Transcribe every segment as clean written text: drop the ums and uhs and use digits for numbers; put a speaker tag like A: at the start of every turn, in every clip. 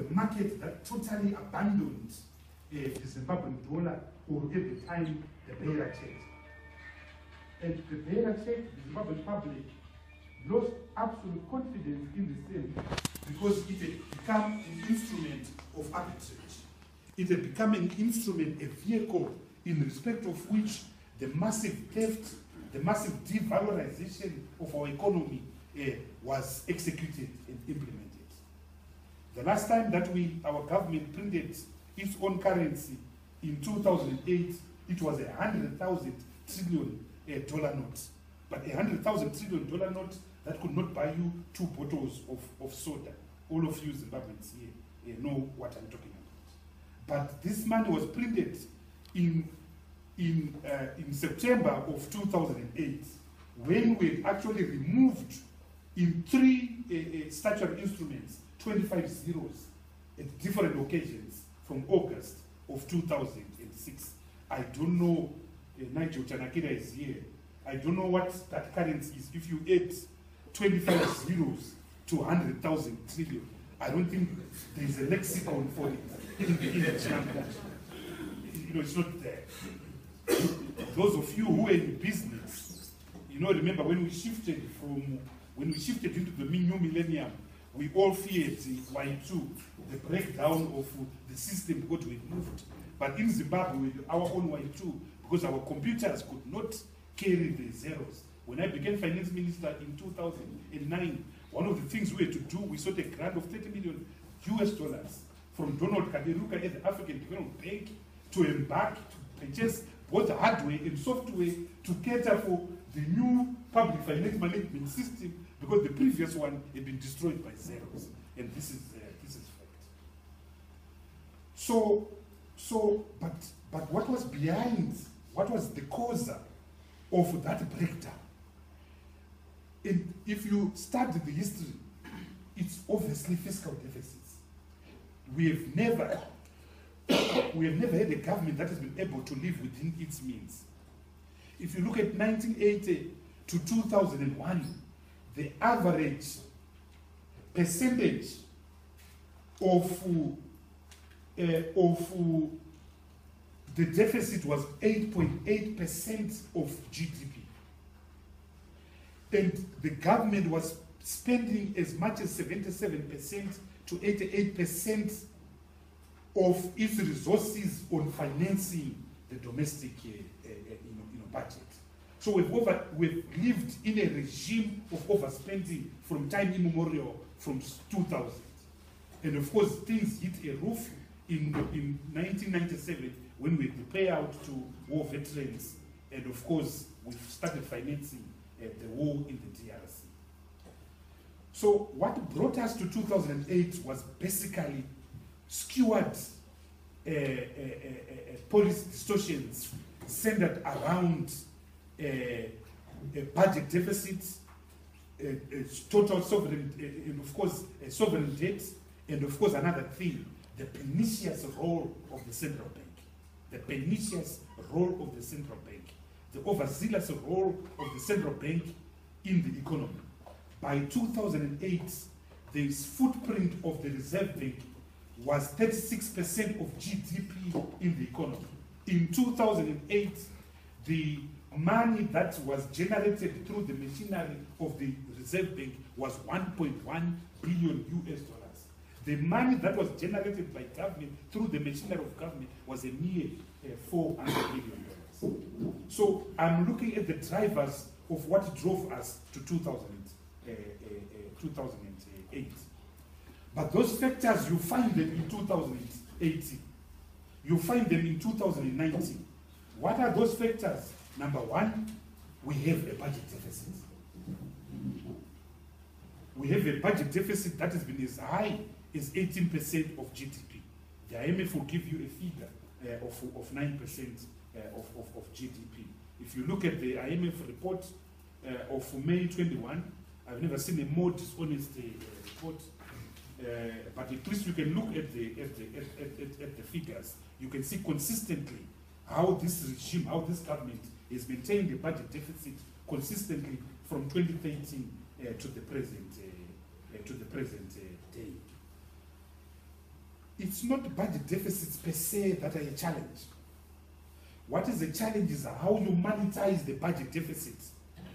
A: The market that totally abandoned the Zimbabwean dollar, or at the time the bearer check. And the bearer check, the Zimbabwean public lost absolute confidence in the same because it had become an instrument of arbitrage. It had become an instrument, a vehicle in respect of which the massive theft, the massive devalorization of our economy was executed and implemented. The last time that our government printed its own currency in 2008, it was a 100,000 trillion dollar note. But a 100,000 trillion dollar note that could not buy you 2 bottles of soda. All of you Zimbabweans here know what I'm talking about. But this money was printed in September of 2008, when we actually removed in 3 statutory instruments 25 zeros at different occasions from August of 2006. I don't know, Nigel Chanakira is here. I don't know what that currency is. If you add 25 zeros to 100,000 trillion, I don't think there's a lexicon for it in the language. You know, it's not there. Those of you who are in business, you know, remember when we shifted into the new millennium, we all feared Y2, the breakdown of the system because we moved. But in Zimbabwe, our own Y2, because our computers could not carry the zeros. When I became finance minister in 2009, one of the things we had to do, we sought a grant of $30 million from Donald Kaberuka at the African Development Bank to embark to purchase both hardware and software to cater for the new public finance management system, because the previous one had been destroyed by zeros, and this is fact. But what was behind? What was the cause of that breakdown? And if you study the history, it's obviously fiscal deficits. We have never had a government that has been able to live within its means. If you look at 1980 to 2001, the average percentage of the deficit was 8.8% of GDP. And the government was spending as much as 77% to 88% of its resources on financing the domestic budget. So we've lived in a regime of overspending from time immemorial, from 2000. And of course, things hit a roof in 1997 when we had the payout to war veterans. And of course, we've started financing the war in the DRC. So what brought us to 2008 was basically skewed policy distortions centered around budget deficits, total sovereign, and of course sovereign debt, and of course another thing, the pernicious role of the central bank. The pernicious role of the central bank. The overzealous role of the central bank in the economy. By 2008, the footprint of the Reserve Bank was 36% of GDP in the economy. In 2008, the money that was generated through the machinery of the Reserve Bank was $1.1 billion. The money that was generated by government through the machinery of government was a mere $400 million. So I'm looking at the drivers of what drove us to 2008. But those factors, you find them in 2018. You find them in 2019. What are those factors? Number one, we have a budget deficit. We have a budget deficit that has been as high as 18% of GDP. The IMF will give you a figure of 9% of GDP. If you look at the IMF report of May 21, I've never seen a more dishonest report. But at least you can look at the figures. You can see consistently how this regime, how this government is maintaining the budget deficit consistently from 2013 to the present day. it's not budget deficits per se that are a challenge. What is the challenge is how you monetize the budget deficit,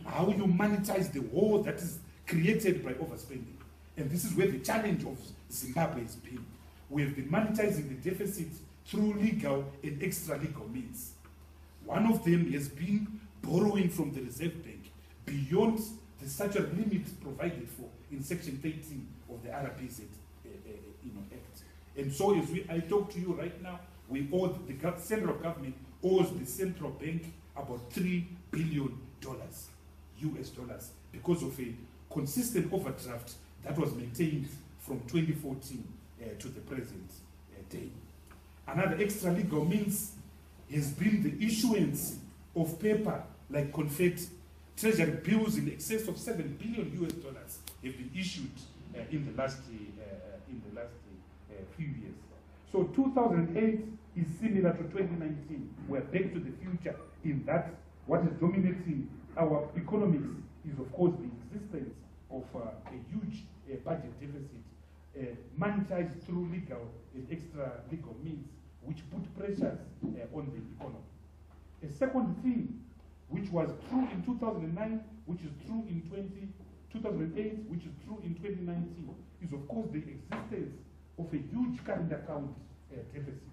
A: how you monetize the war that is created by overspending. And this is where the challenge of Zimbabwe has been. We have been monetizing the deficit through legal and extra-legal means. One of them has been borrowing from the Reserve Bank beyond the statutory limits provided for in Section 13 of the RPZ Act. And so as I talk to you right now, we owe the central government owes the central bank about $3 billion US dollars because of a consistent overdraft that was maintained from 2014 to the present day. Another extra legal means has been the issuance of paper like confetti. Treasury bills in excess of $7 billion US dollars have been issued in the last few years. So 2008 is similar to 2019. We're back to the future in that what is dominating our economics is, of course, the existence of a huge budget deficit monetized through legal and extra legal means, which put pressures on the economy. A second thing, which was true in 2009, which is true in 2008, which is true in 2019, is, of course, the existence of a huge current account deficit.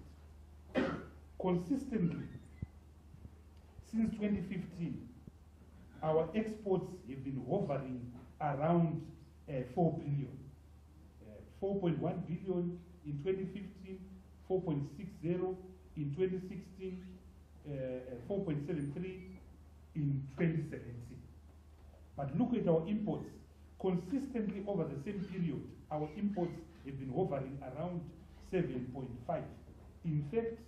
A: Consistently, since 2015, our exports have been hovering around 4 billion. 4.1 billion in 2015, 4.60 in 2016, 4.73 in 2017. But look at our imports. Consistently over the same period, our imports have been hovering around 7.5. In fact,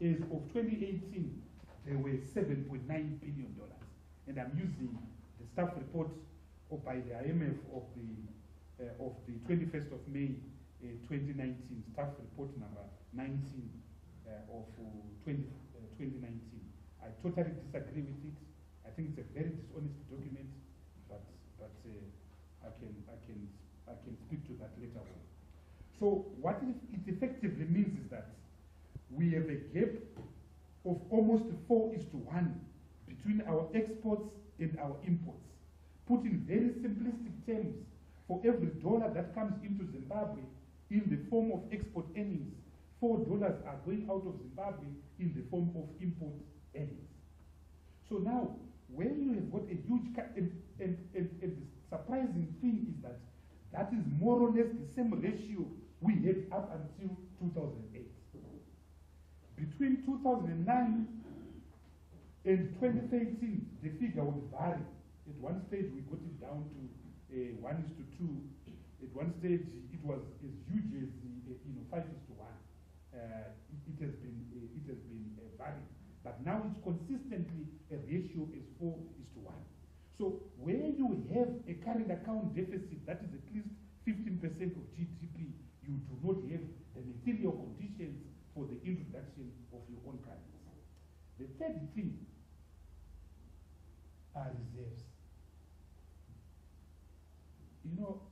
A: as of 2018, they were $7.9 billion. And I'm using the staff report by the IMF of the 21st of May 2019, staff report number 19 of 2019. I totally disagree with it. I think it's a very dishonest document, but I can speak to that later on. So what it effectively means is that we have a gap of almost 4:1 between our exports and our imports. Put in very simplistic terms, for every dollar that comes into Zimbabwe in the form of export earnings, $4 are going out of Zimbabwe in the form of import earnings. So now, when you have got a huge and the surprising thing is that that is more or less the same ratio we had up until 2008. Between 2009 and 2013, the figure would vary. At one stage, we got it down to 1:2. At one stage, it was as huge as 5:1. It has been varying, but now it's consistently a ratio is 4:1. So where you have a current account deficit that is at least 15% of GDP, you do not have the material conditions for the introduction of your own currency. The third thing are reserves. You know,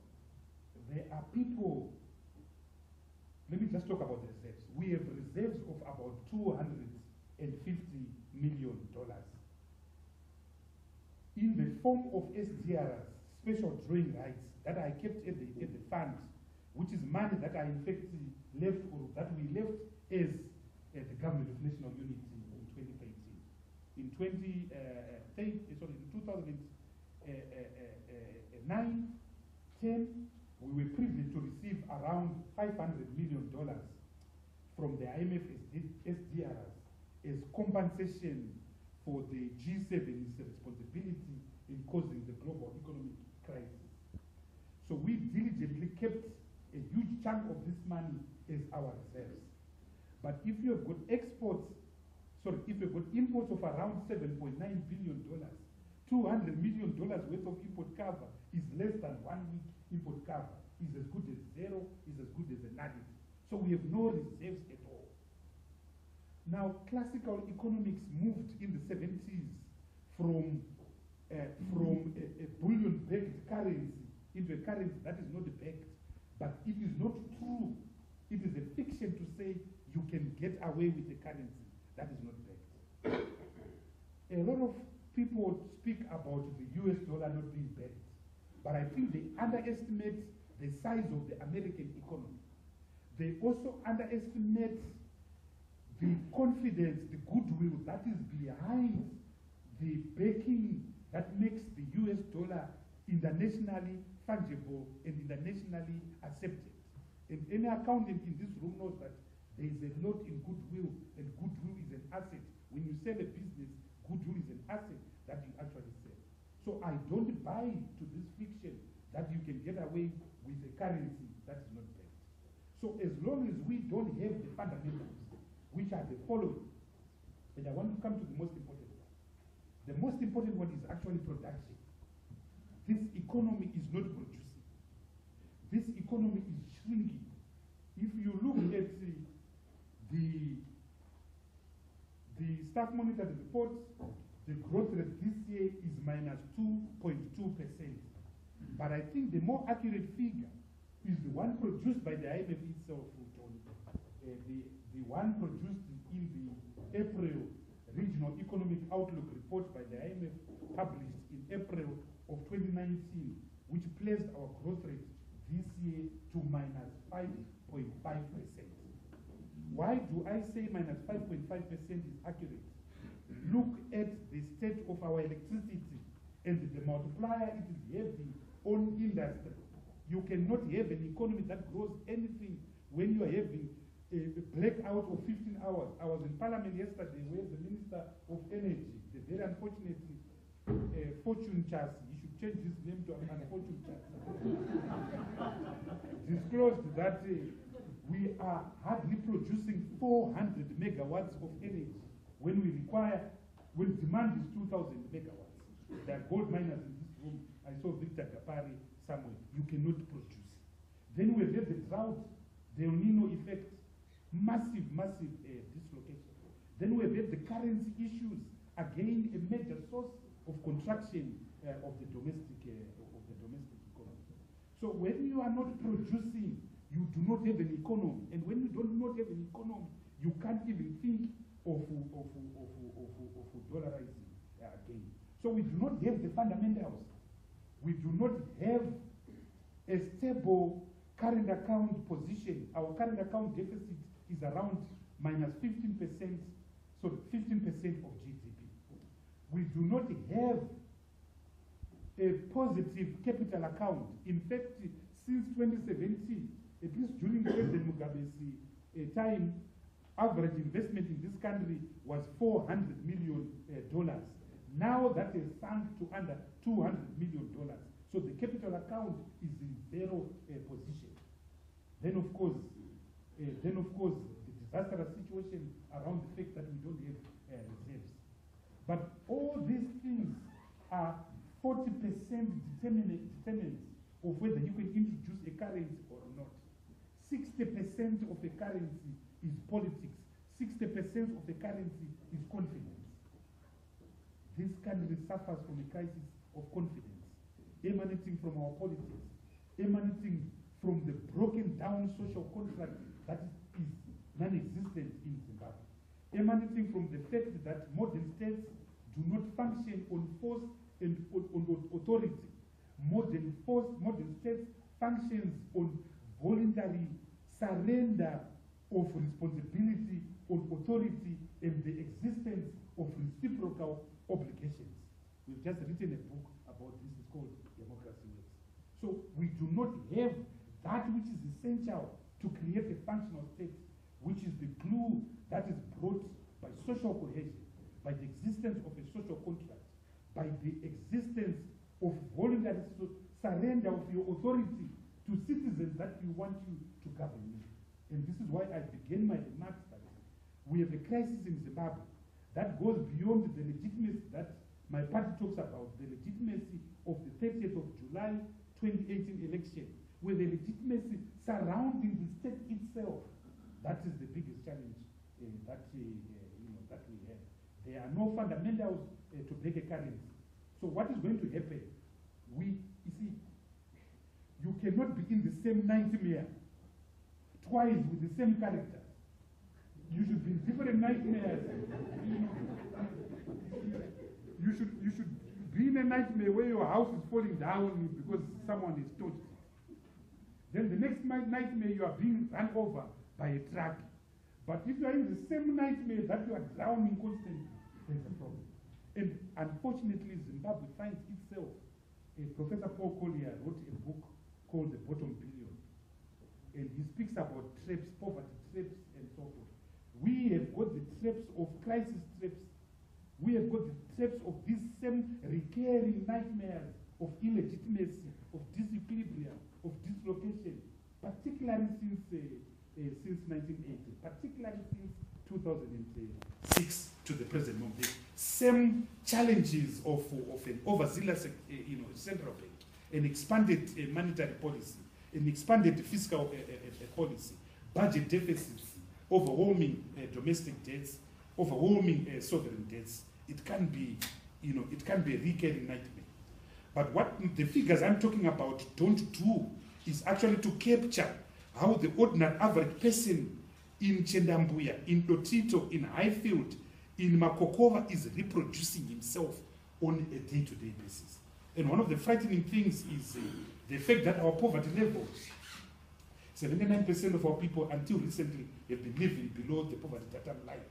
A: there are people, let me just talk about reserves. We have reserves of about $250 million in the form of SDRs, special drawing rights, that I kept at the fund, which is money that I in fact left, or that we left as the government of national unity in 2013. In 2009, 10, we were privileged to receive around $500 million from the IMF SDRs as compensation for the G7's responsibility in causing the global economic crisis. So we diligently kept a huge chunk of this money as our reserves. But if you have got imports of around $7.9 billion, $200 million worth of import cover is less than 1 week import cover, is as good as zero, is as good as a nugget. So we have no reserves at all. Now, classical economics moved in the 70s from a bullion-backed currency into a currency that is not backed, but it is not true. It is a fiction
B: say you can get away with a currency that is not backed. A lot of people speak about the US dollar not being backed, but I think they underestimate the size of the American economy. They also underestimate the confidence, the goodwill that is behind the backing that makes the US dollar internationally fungible and internationally accepted. And any accountant in this room knows that there is a lot in goodwill, and goodwill is an asset. When you sell a business, goodwill is an asset that you actually sell. So I don't buy to this fiction that you can get away with a currency that is not backed. So as long as we don't have the fundamentals, which are the following, and I want to come to the most important one. The most important one is actually production. This economy is not producing. This economy is shrinking. If you look at the staff monitor reports, the growth rate this year is minus 2.2%. But I think the more accurate figure is the one produced by the IMF itself, the one produced in the April Regional Economic Outlook report by the IMF, published in April of 2019, which placed our growth rate this year to minus 5.5%. Why do I say minus 5.5% is accurate? Look at the state of our electricity and the multiplier it is having on industry. You cannot have an economy that grows anything when you are having a blackout of 15 hours. I was in Parliament yesterday where the Minister of Energy, the very unfortunate Fortune Chassis, he should change his name to Unfortune Chassis, disclosed that we are hardly producing 400 megawatts of energy when we require, when demand is 2,000 megawatts. There are gold miners in this room. I saw Victor Gapari somewhere. You cannot produce. Then we have the drought, the El Nino effect, massive dislocation. Then we have the currency issues, again a major source of contraction of the domestic economy. So when you are not producing, you do not have an economy, and when you do not have an economy, you can't even think of dollarizing again. So we do not have the fundamentals. We do not have a stable current account position. Our current account deficit is around minus 15%, so 15% of GDP. We do not have a positive capital account. In fact, since 2017, at least during President Mugabe's time, average investment in this country was $400 million. Now that has sunk to under $200 million. So the capital account is in zero position. Then of course, the disastrous situation around the fact that we don't have reserves. But all these things are 40% determinants of whether you can introduce a currency or not. 60% of the currency is politics. 60% of the currency is confidence. This country suffers from a crisis of confidence, emanating from our politics, emanating from the broken down social contract that is non-existent in Zimbabwe, emanating from the fact that modern states do not function on force and on authority. Modern states functions on voluntary surrender of responsibility on authority and the existence of reciprocal obligations. We've just written a book about this. It's called Democracy Works. So we do not have that which is essential to create a functional state, which is the glue that is brought by social cohesion, by the existence of a social contract, by the existence of voluntary surrender of your authority to citizens that you want you to govern you. And this is why I began my remarks that we have a crisis in Zimbabwe that goes beyond the legitimacy that my party talks about, the legitimacy of the 30th of July 2018 election, with the legitimacy surrounding the state itself. That is the biggest challenge that we have. There are no fundamentals to break a currency. So what is going to happen? You see, you cannot be in the same nightmare twice with the same character. You should be in different nightmares. You should be in a nightmare where your house is falling down because someone is touched it. Then the next nightmare you are being run over by a truck. But if you are in the same nightmare that you are drowning constantly, there's a problem. And unfortunately, Zimbabwe finds itself. Professor Paul Collier wrote a book called The Bottom Billion. And he speaks about traps, poverty traps, and so forth. We have got the traps of crisis traps. We have got the traps of these same recurring nightmares of illegitimacy, of disequilibrium, of dislocation, particularly since 1980, particularly since 2006 to the present moment. The same challenges of an overzealous central bank, an expanded monetary policy, an expanded fiscal policy, budget deficits, overwhelming domestic debts, overwhelming sovereign debts. It can be, it can be a recurring nightmare. But what the figures I'm talking about don't do is actually to capture how the ordinary average person in Chendambuya, in Lotito, in Highfield, in Makokova is reproducing himself on a day-to-day basis. And one of the frightening things is the fact that our poverty levels, 79% of our people until recently have been living below the poverty data line.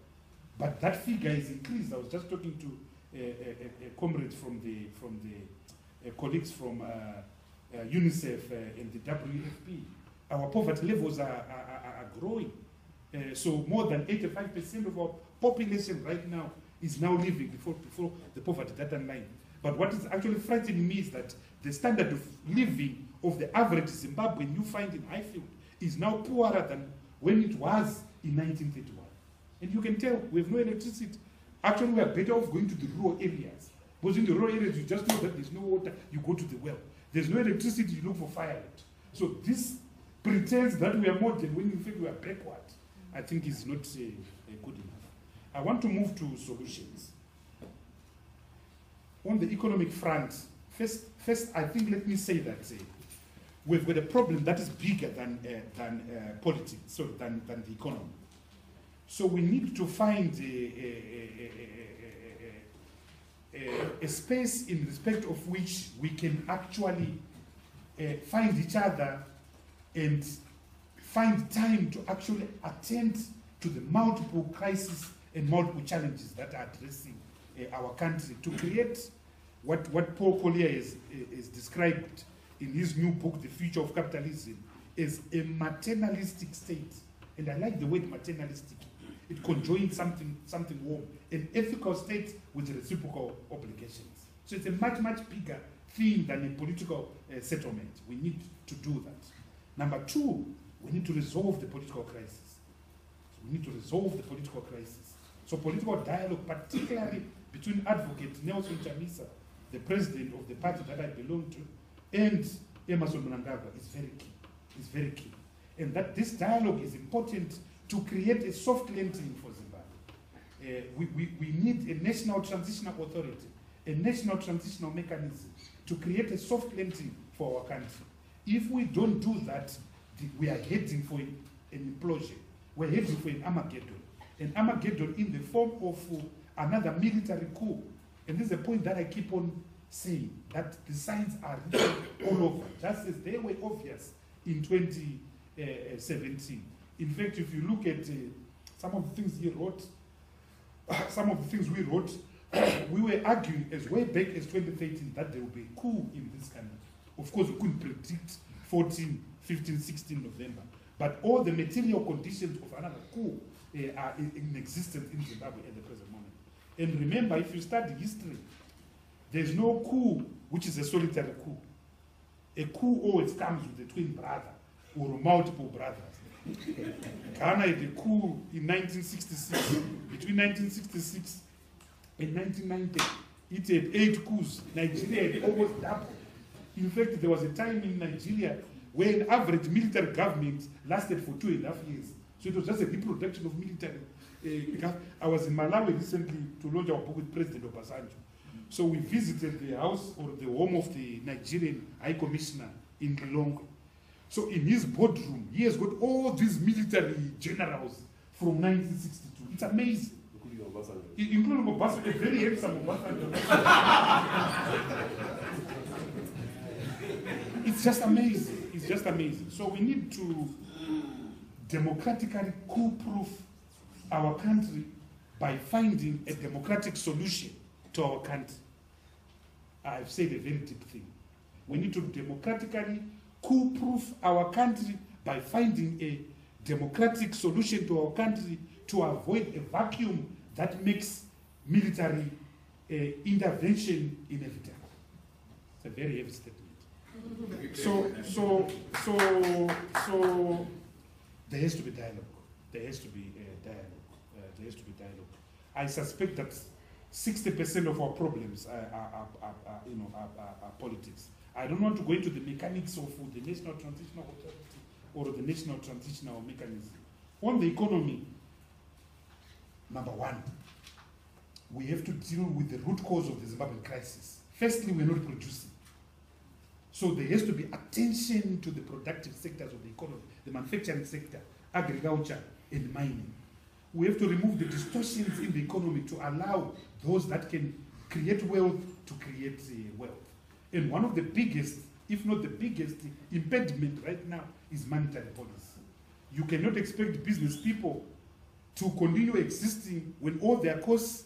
B: But that figure is increased. I was just talking to a comrade from the colleagues from UNICEF and the WFP. Our poverty levels are growing. So more than 85% of our population right now is now living before the poverty data line. But what is actually frightening me is that the standard of living of the average Zimbabwean you find in Highfield is now poorer than when it was in 1931. And you can tell we have no electricity. Actually, we are better off going to the rural areas. Because in the rural areas, you just know that there's no water, you go to the well. There's no electricity, you look for firewood. So this pretends that we are modern when in fact we are backward. I think is not good enough. I want to move to solutions. On the economic front, first I think let me say that we've got a problem that is bigger than politics, than the economy. So we need to find a space in respect of which we can actually find each other and find time to actually attend to the multiple crises and multiple challenges that are addressing our country, to create what Paul Collier is described in his new book, The Future of Capitalism, as a maternalistic state. And I like the word maternalistic. It conjoins something warm, an ethical state with reciprocal obligations. So it's a much, much bigger thing than a political settlement. We need to do that. Number two, we need to resolve the political crisis. We need to resolve the political crisis. So political dialogue, particularly between Advocate Nelson Chamisa, the president of the party that I belong to, and Emerson Mnangagwa is very key. It's very key. And that this dialogue is important to create a soft landing for Zimbabwe. We need a national transitional authority, a national transitional mechanism to create a soft landing for our country. If we don't do that, we are heading for an implosion. We're heading for an Armageddon in the form of another military coup. And this is a point that I keep on saying, that the signs are written all over, just as they were obvious in 2017. In fact, if you look at some of the things he wrote, some of the things we wrote, we were arguing as way back as 2013 that there will be a coup in this country. Of course, we couldn't predict 14, 15, 16 November. But all the material conditions of another coup are in existence in Zimbabwe at the present moment. And remember, if you study history, there's no coup which is a solitary coup. A coup always comes with a twin brother or multiple brothers. Ghana had a coup in 1966. Between 1966 and 1990, it had 8 coups. Nigeria had almost double. In fact, there was a time in Nigeria where an average military government lasted for 2.5 years. So it was just a reproduction of military. I was in Malawi recently to launch our book with President Obasanjo. So we visited the house or the home of the Nigerian High Commissioner in Lilongwe. So in his boardroom, he has got all these military generals
A: from 1962. It's amazing. Including Obasanjo, a very handsome Obasanjo. It's just amazing. It's just amazing. So we need to democratically coup-proof our country by finding a democratic solution to our country. I've said a very deep thing. We need to democratically coup-proof our country by finding a democratic solution to our country to avoid a vacuum that makes military intervention inevitable. It's a very heavy statement. So there has to be dialogue. There has to be dialogue. There has to be dialogue. I suspect that 60% of our problems are politics. I don't want to go into the mechanics of the National Transitional Authority or the National Transitional Mechanism. On the economy, number one, we have to deal with the root cause of the Zimbabwean crisis. Firstly, we're not producing. So there has to be attention to the productive sectors of the economy, the manufacturing sector, agriculture, and mining. We have to remove the distortions in the economy to allow those that can create wealth to create wealth. And one of the biggest, if not the biggest, impediment right now is monetary policy. You cannot expect business people to continue existing when all their costs,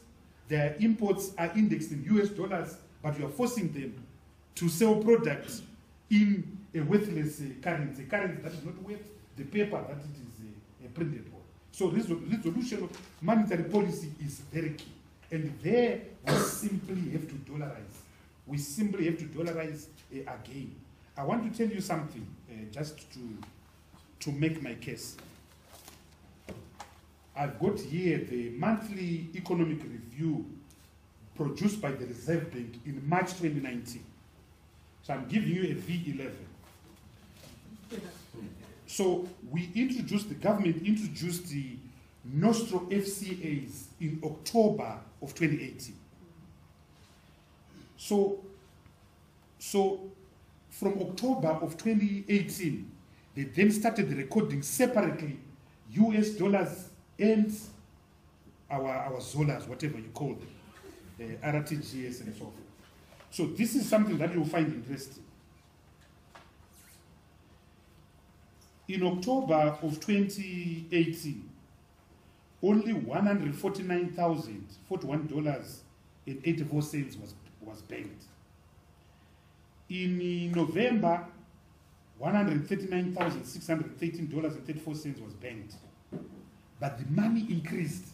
A: their imports are indexed in US dollars, but you are forcing them to sell products in a worthless currency that is not worth the paper that it is printed on. So resolution of monetary policy is very key. And there we simply have to dollarize. We simply have to dollarize again. I want to tell you something just to make my case. I've got here the monthly economic review produced by the Reserve Bank in March 2019. So I'm giving you a V11. So the government introduced the Nostro FCAs in October of 2018. So from October of 2018, they then started recording separately US dollars and our Zollars, whatever you call them, RTGS and so forth. So this is something that you'll find interesting. In October of 2018, only $149,041.84 was banked. In November, $139,613.34 was banked. But the money increased.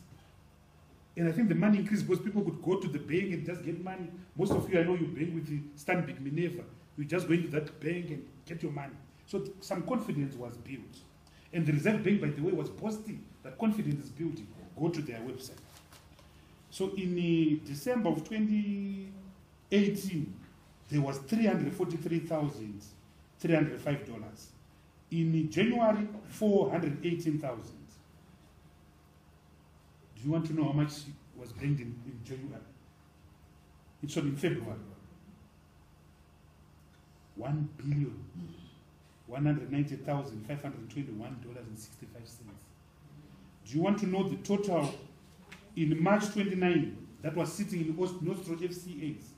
A: And I think the money increased because people could go to the bank and just get money. Most of you, I know you bank with the Stanbic Minerva. You just go into that bank and get your money. So some confidence was built. And the Reserve Bank, by the way, was boasting that confidence is building. Go to their website. So in December of 2018, there was $343,305. In January, $418,000. Do you want to know how much was banked in January? It's in February. $1,190,521.65. Do you want to know the total in March 29 that was sitting in Nostro FCAs?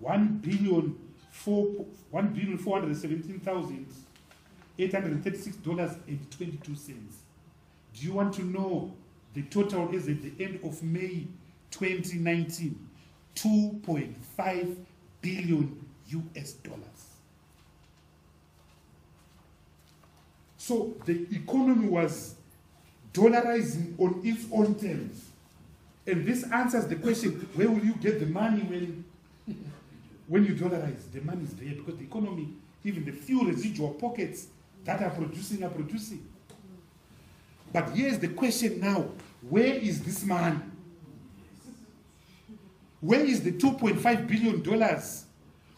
A: $1,417,836.22. Do you want to know the total is at the end of May 2019? $2.5 billion US. So the economy was dollarizing on its own terms. And this answers the question, where will you get the money when you dollarize? The money is there because the economy, even the few residual pockets that are producing. But here's the question now, where is this money? Where is the $2.5 billion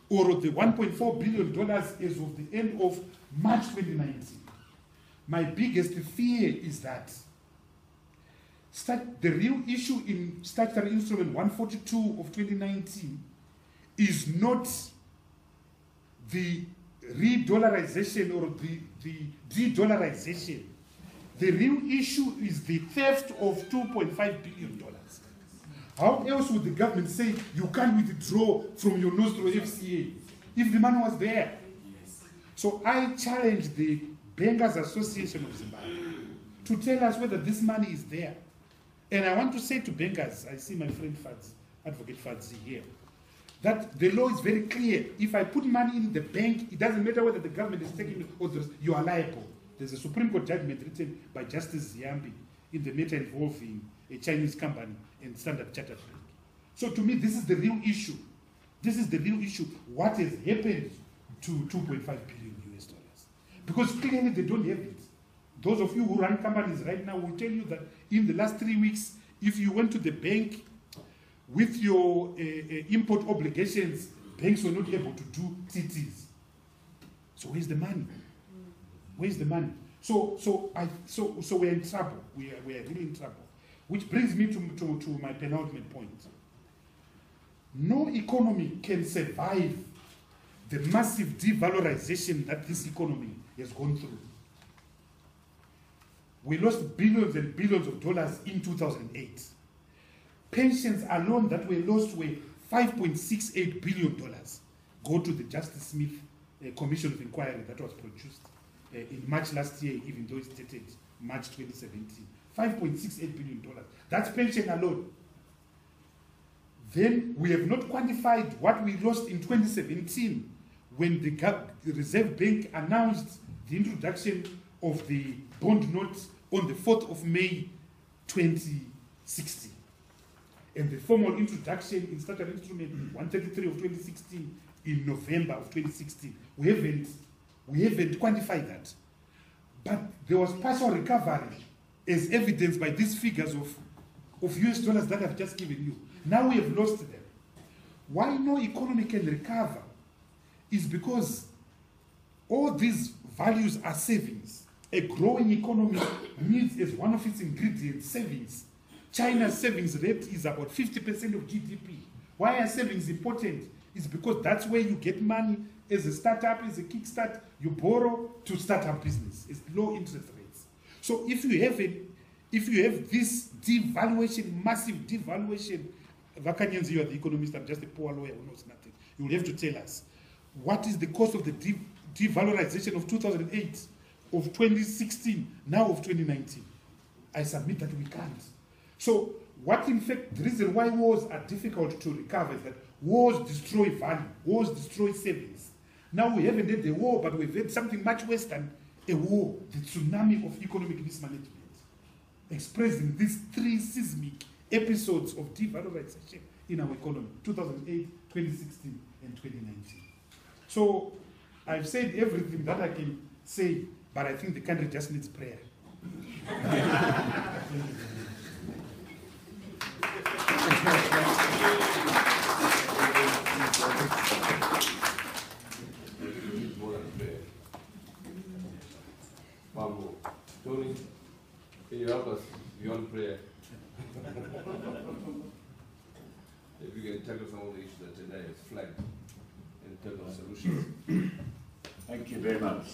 A: or the $1.4 billion as of the end of March 2019? My biggest fear is that the real issue in Statutory Instrument 142 of 2019 is not the re-dollarization or the de-dollarization. The real issue is the theft of $2.5 billion. How else would the government say you can't withdraw from your Nostro FCA if the money was there? So I challenge the Bankers Association of Zimbabwe to tell us whether this money is there. And I want to say to bankers, I see my friend Fads, Advocate Fads here, that the law is very clear. If I put money in the bank, it doesn't matter whether the government is taking it or you are liable. There's a Supreme Court judgment written by Justice Ziambi in the matter involving a Chinese company and Standard Chartered Bank. So to me, this is the real issue. This is the real issue. What has happened to 2.5 billion US dollars? Because clearly they don't have it. Those of you who run companies right now will tell you that in the last 3 weeks, if you went to the bank with your import obligations, banks were not able to do TTs. So where's the money? Where's the money? So we're in trouble. We are really in trouble. Which brings me to my penultimate point. No economy can survive the massive devalorization that this economy has gone through. We lost billions and billions of dollars in 2008. Pensions alone that were lost were $5.68 billion. Go to the Justice Smith Commission of Inquiry that was produced in March last year, even though it's dated March 2017. $5.68 billion. That's pension alone. Then we have not quantified what we lost in 2017 when the Reserve Bank announced the introduction of the bond notes on the 4th of May 2016. And the formal introduction in Statutory Instrument 133 of 2016 in November of 2016. We haven't quantified that. But there was partial recovery as evidenced by these figures of US dollars that I've just given you. Now we have lost them. Why no economy can recover is because all these values are savings. A growing economy needs as one of its ingredients savings. China's savings rate is about 50% of GDP. Why are savings important? It's because that's where you get money as a startup, as a kickstart. You borrow to start up business. It's low interest rates. So if you have this devaluation, massive devaluation, Vakanyanzi, you are the economist, I'm just a poor lawyer who knows nothing. You will have to tell us what is the cost of the devalorization of 2008, of 2016, now of 2019. I submit that we can't. So what in fact, the reason why wars are difficult to recover is that wars destroy value, wars destroy savings. Now we haven't had a war, but we've had something much worse than a war, the tsunami of economic mismanagement, expressing these 3 seismic episodes of devalorization in our economy, 2008, 2016, and 2019. So I've said everything that I can say, but I think the country just needs prayer.
C: Mambo, Tony, can you help us beyond prayer? If you can tackle some of the issues that today is flagged in terms of solutions.
D: Thank you very much.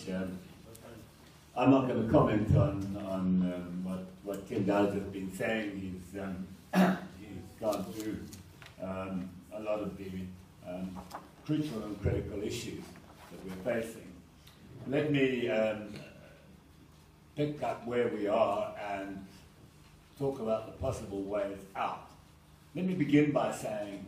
D: I'm not going to comment on what Ken Dowd has been saying. He's gone through a lot of the crucial and critical issues that we're facing. Let me pick up where we are and talk about the possible ways out. Let me begin by saying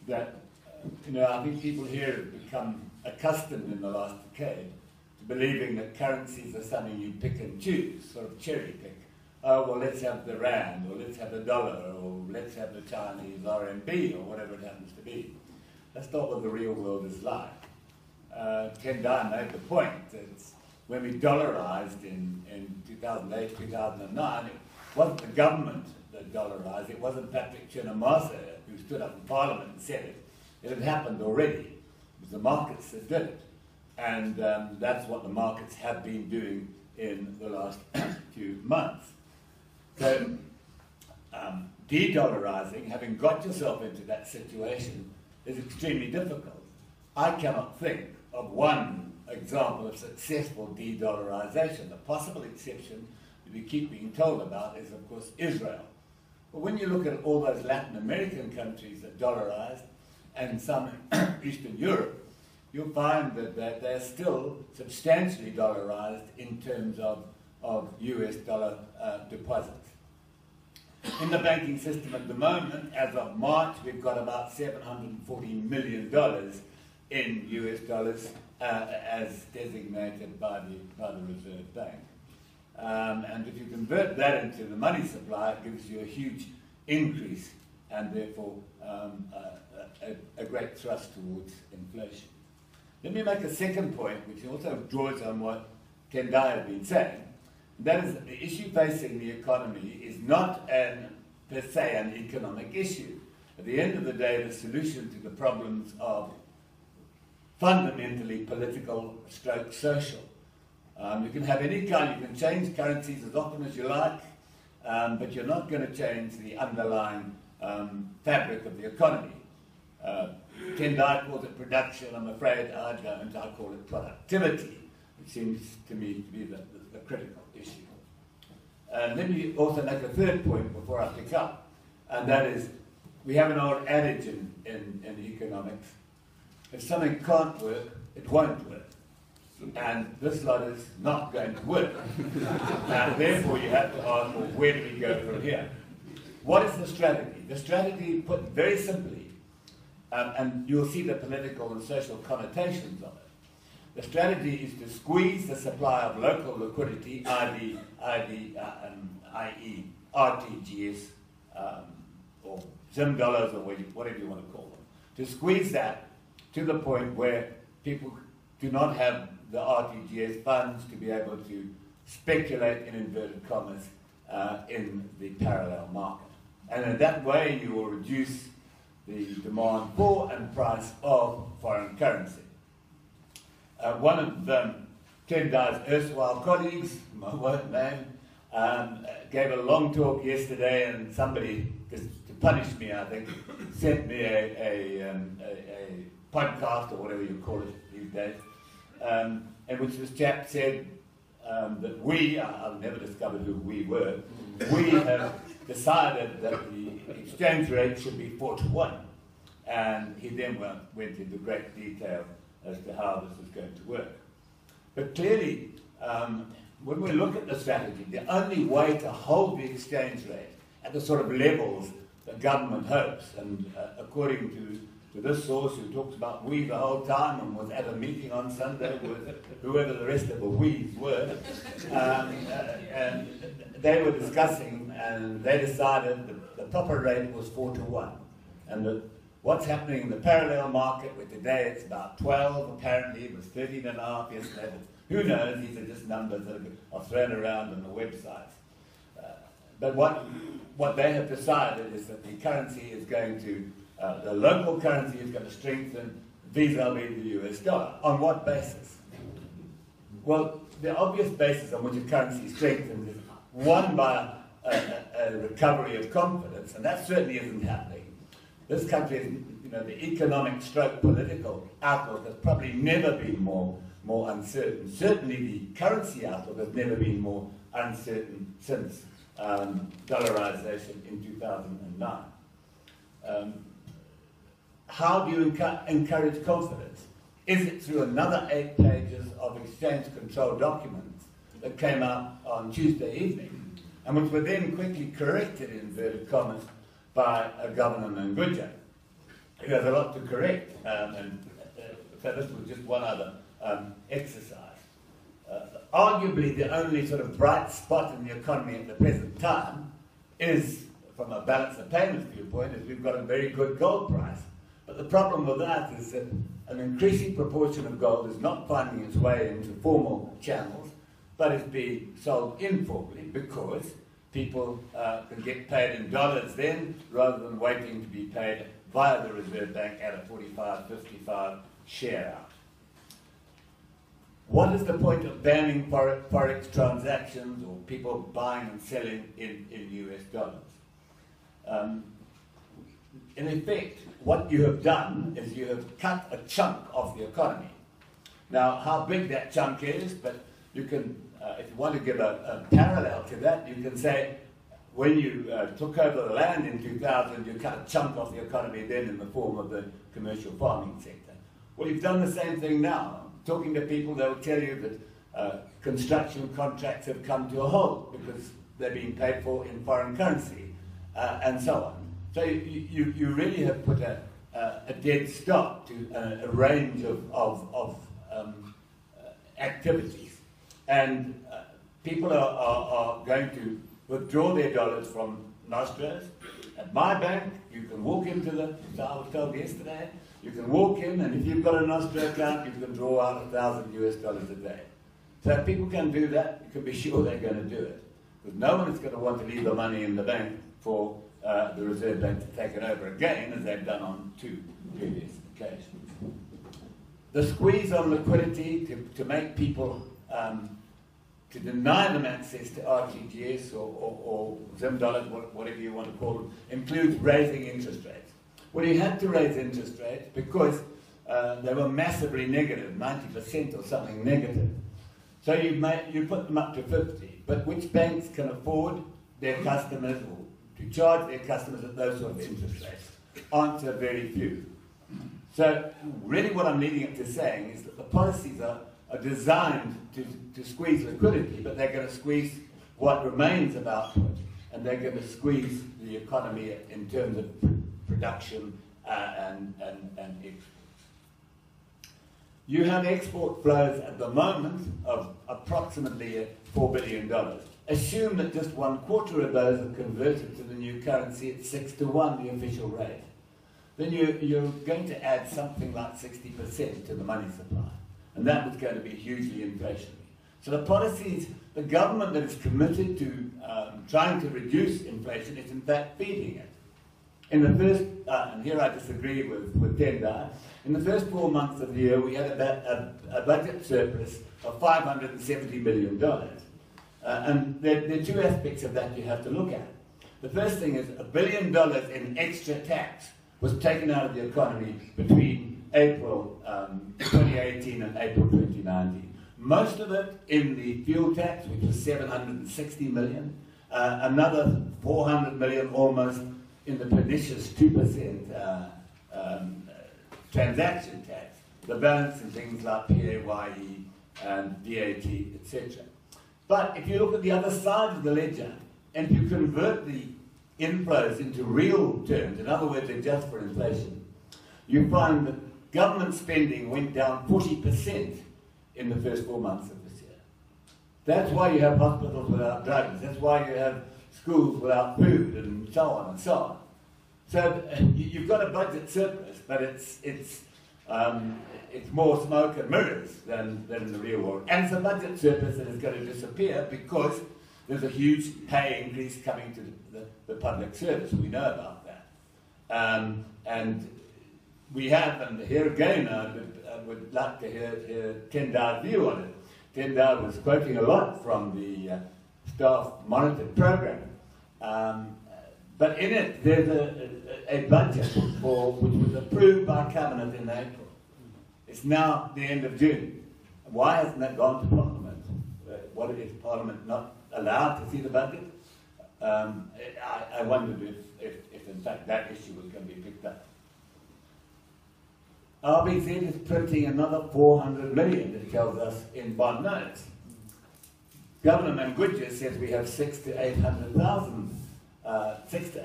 D: that, I think people here have become accustomed in the last decade to believing that currencies are something you pick and choose, sort of cherry pick. Oh, well, let's have the rand, or let's have the dollar, or let's have the Chinese RMB, or whatever it happens to be. That's not what the real world is like. Ken Dowd made the point that when we dollarized in 2008, 2009, it wasn't the government that dollarized, it wasn't Patrick Chinamasa who stood up in Parliament and said it. It had happened already. It was the markets that did it. And that's what the markets have been doing in the last few months. So, de-dollarizing, having got yourself into that situation, is extremely difficult. I cannot think of one example of successful de-dollarization. The possible exception we keep being told about is, of course, Israel. But when you look at all those Latin American countries that dollarized, and some in Eastern Europe, you'll find that they're still substantially dollarized in terms of US dollar deposits. In the banking system at the moment, as of March, we've got about $740 million in US dollars as designated by the Reserve Bank. And if you convert that into the money supply, it gives you a huge increase and therefore a great thrust towards inflation. Let me make a second point, which also draws on what Tendai has been saying. That is that the issue facing the economy is not per se an economic issue. At the end of the day, the solution to the problems of fundamentally political stroke social. You can have any kind, you can change currencies as often as you like, but you're not going to change the underlying fabric of the economy. Tendai calls it production, I'm afraid I don't, I call it productivity, which seems to me to be the critical issue. Let me also make a third point before I pick up, and that is, we have an old adage in economics: if something can't work, it won't work. And this lot is not going to work. And therefore you have to ask, well, where do we go from here? What is the strategy? The strategy, put very simply, and you'll see the political and social connotations of it. The strategy is to squeeze the supply of local liquidity, i.e. RTGS, or ZIMDOLLARs, or whatever you want to call them, to squeeze that to the point where people do not have the RTGS funds to be able to speculate, in inverted commas, in the parallel market. And in that way you will reduce the demand for and price of foreign currency. One of Tendai's erstwhile colleagues, my work name, gave a long talk yesterday, and somebody, just to punish me, I think, sent me a podcast, or whatever you call it these days, in which this chap said that I've never discovered who we were, we have decided that the exchange rate should be 4-to-1. And he then went into great detail as to how this is going to work. But clearly, when we look at the strategy, the only way to hold the exchange rate at the sort of levels the government hopes, and according to this source who talks about we the whole time and was at a meeting on Sunday with whoever the rest of the we's were, and they were discussing, and they decided that the proper rate was 4-to-1. And that what's happening in the parallel market, where today it's about 12, apparently it was 13.5 yesterday, but who knows, these are just numbers that are thrown around on the websites. But what they have decided is that the currency is going to, the local currency is going to strengthen vis-a-vis the US dollar. On what basis? Well, the obvious basis on which a currency strengthens is one, by a recovery of confidence, and that certainly isn't happening. This country is, the economic stroke political outlook has probably never been more uncertain. Certainly the currency outlook has never been more uncertain since dollarization in 2009. How do you encourage confidence? Is it through another 8 pages of exchange control documents that came out on Tuesday evening, and which were then quickly corrected, in inverted commas, by Governor Nguja, who has a lot to correct, and so this was just one other exercise. Arguably the only sort of bright spot in the economy at the present time is, from a balance of payments viewpoint, is we've got a very good gold price. But the problem with that is that an increasing proportion of gold is not finding its way into formal channels, but is being sold informally, because people can get paid in dollars then, rather than waiting to be paid via the Reserve Bank at a 45-55 share out. What is the point of banning forex transactions, or people buying and selling in US dollars? In effect, what you have done is you have cut a chunk of the economy. Now, how big that chunk is, but you can if you want to give a parallel to that, you can say when you took over the land in 2000, you cut a chunk off the economy then in the form of the commercial farming sector. Well, you've done the same thing now. Talking to people, they'll tell you that construction contracts have come to a halt because they're being paid for in foreign currency, and so on. So you really have put a dead stop to a range of activities. And people are going to withdraw their dollars from Nostras. At my bank, you can walk into the, so I was told yesterday, you can walk in, and if you've got a Nostra account, you can draw out $1,000 US a day. So if people can do that, you can be sure they're going to do it. Because no one is going to want to leave the money in the bank for the Reserve Bank to take it over again, as they've done on 2 previous occasions. The squeeze on liquidity to make people, to deny them access to RTGS or ZIMDOLLAR, whatever you want to call them, includes raising interest rates. Well, you had to raise interest rates because they were massively negative, 90% or something negative. So you put them up to 50, but which banks can afford their customers or to charge their customers at those sort of interest rates? Answer, very few. So really what I'm leading up to saying is that the policies are designed to squeeze liquidity, but they're going to squeeze what remains of output, and they're going to squeeze the economy in terms of production and exports. You have export flows at the moment of approximately $4 billion. Assume that just 1/4 of those are converted to the new currency at 6-to-1, the official rate. Then you're going to add something like 60% to the money supply. And that was going to be hugely inflationary. So the policies, the government that is committed to trying to reduce inflation is in fact feeding it. In the first, and here I disagree with Tendai, in the first 4 months of the year we had a budget surplus of $570 million. And there are 2 aspects of that you have to look at. The first thing is $1 billion in extra tax was taken out of the economy between April 2018 and April 2019. Most of it in the fuel tax, which was $760 million, another $400 million almost in the pernicious 2% transaction tax, the balance in things like PAYE and VAT, etc. But if you look at the other side of the ledger, and you convert the inflows into real terms, in other words, adjust for inflation, you find that government spending went down 40% in the first 4 months of this year. That's why you have hospitals without drugs. That's why you have schools without food, and so on and so on. So you've got a budget surplus, but it's more smoke and mirrors than the real world. And it's a budget surplus that is going to disappear because there's a huge pay increase coming to the public service. We know about that. And we have, and here again, I would like to hear Tendai's view on it. Tendai was quoting a lot from the staff monitored program. But in it, there's a budget which was approved by Cabinet in April. It's now the end of June. Why hasn't that gone to Parliament? What is Parliament not allowed to see the budget? I wondered if in fact that issue was going to be picked up. RBZ is printing another 400 million, it tells us, in bond notes. Governor Manguja says we have 600 to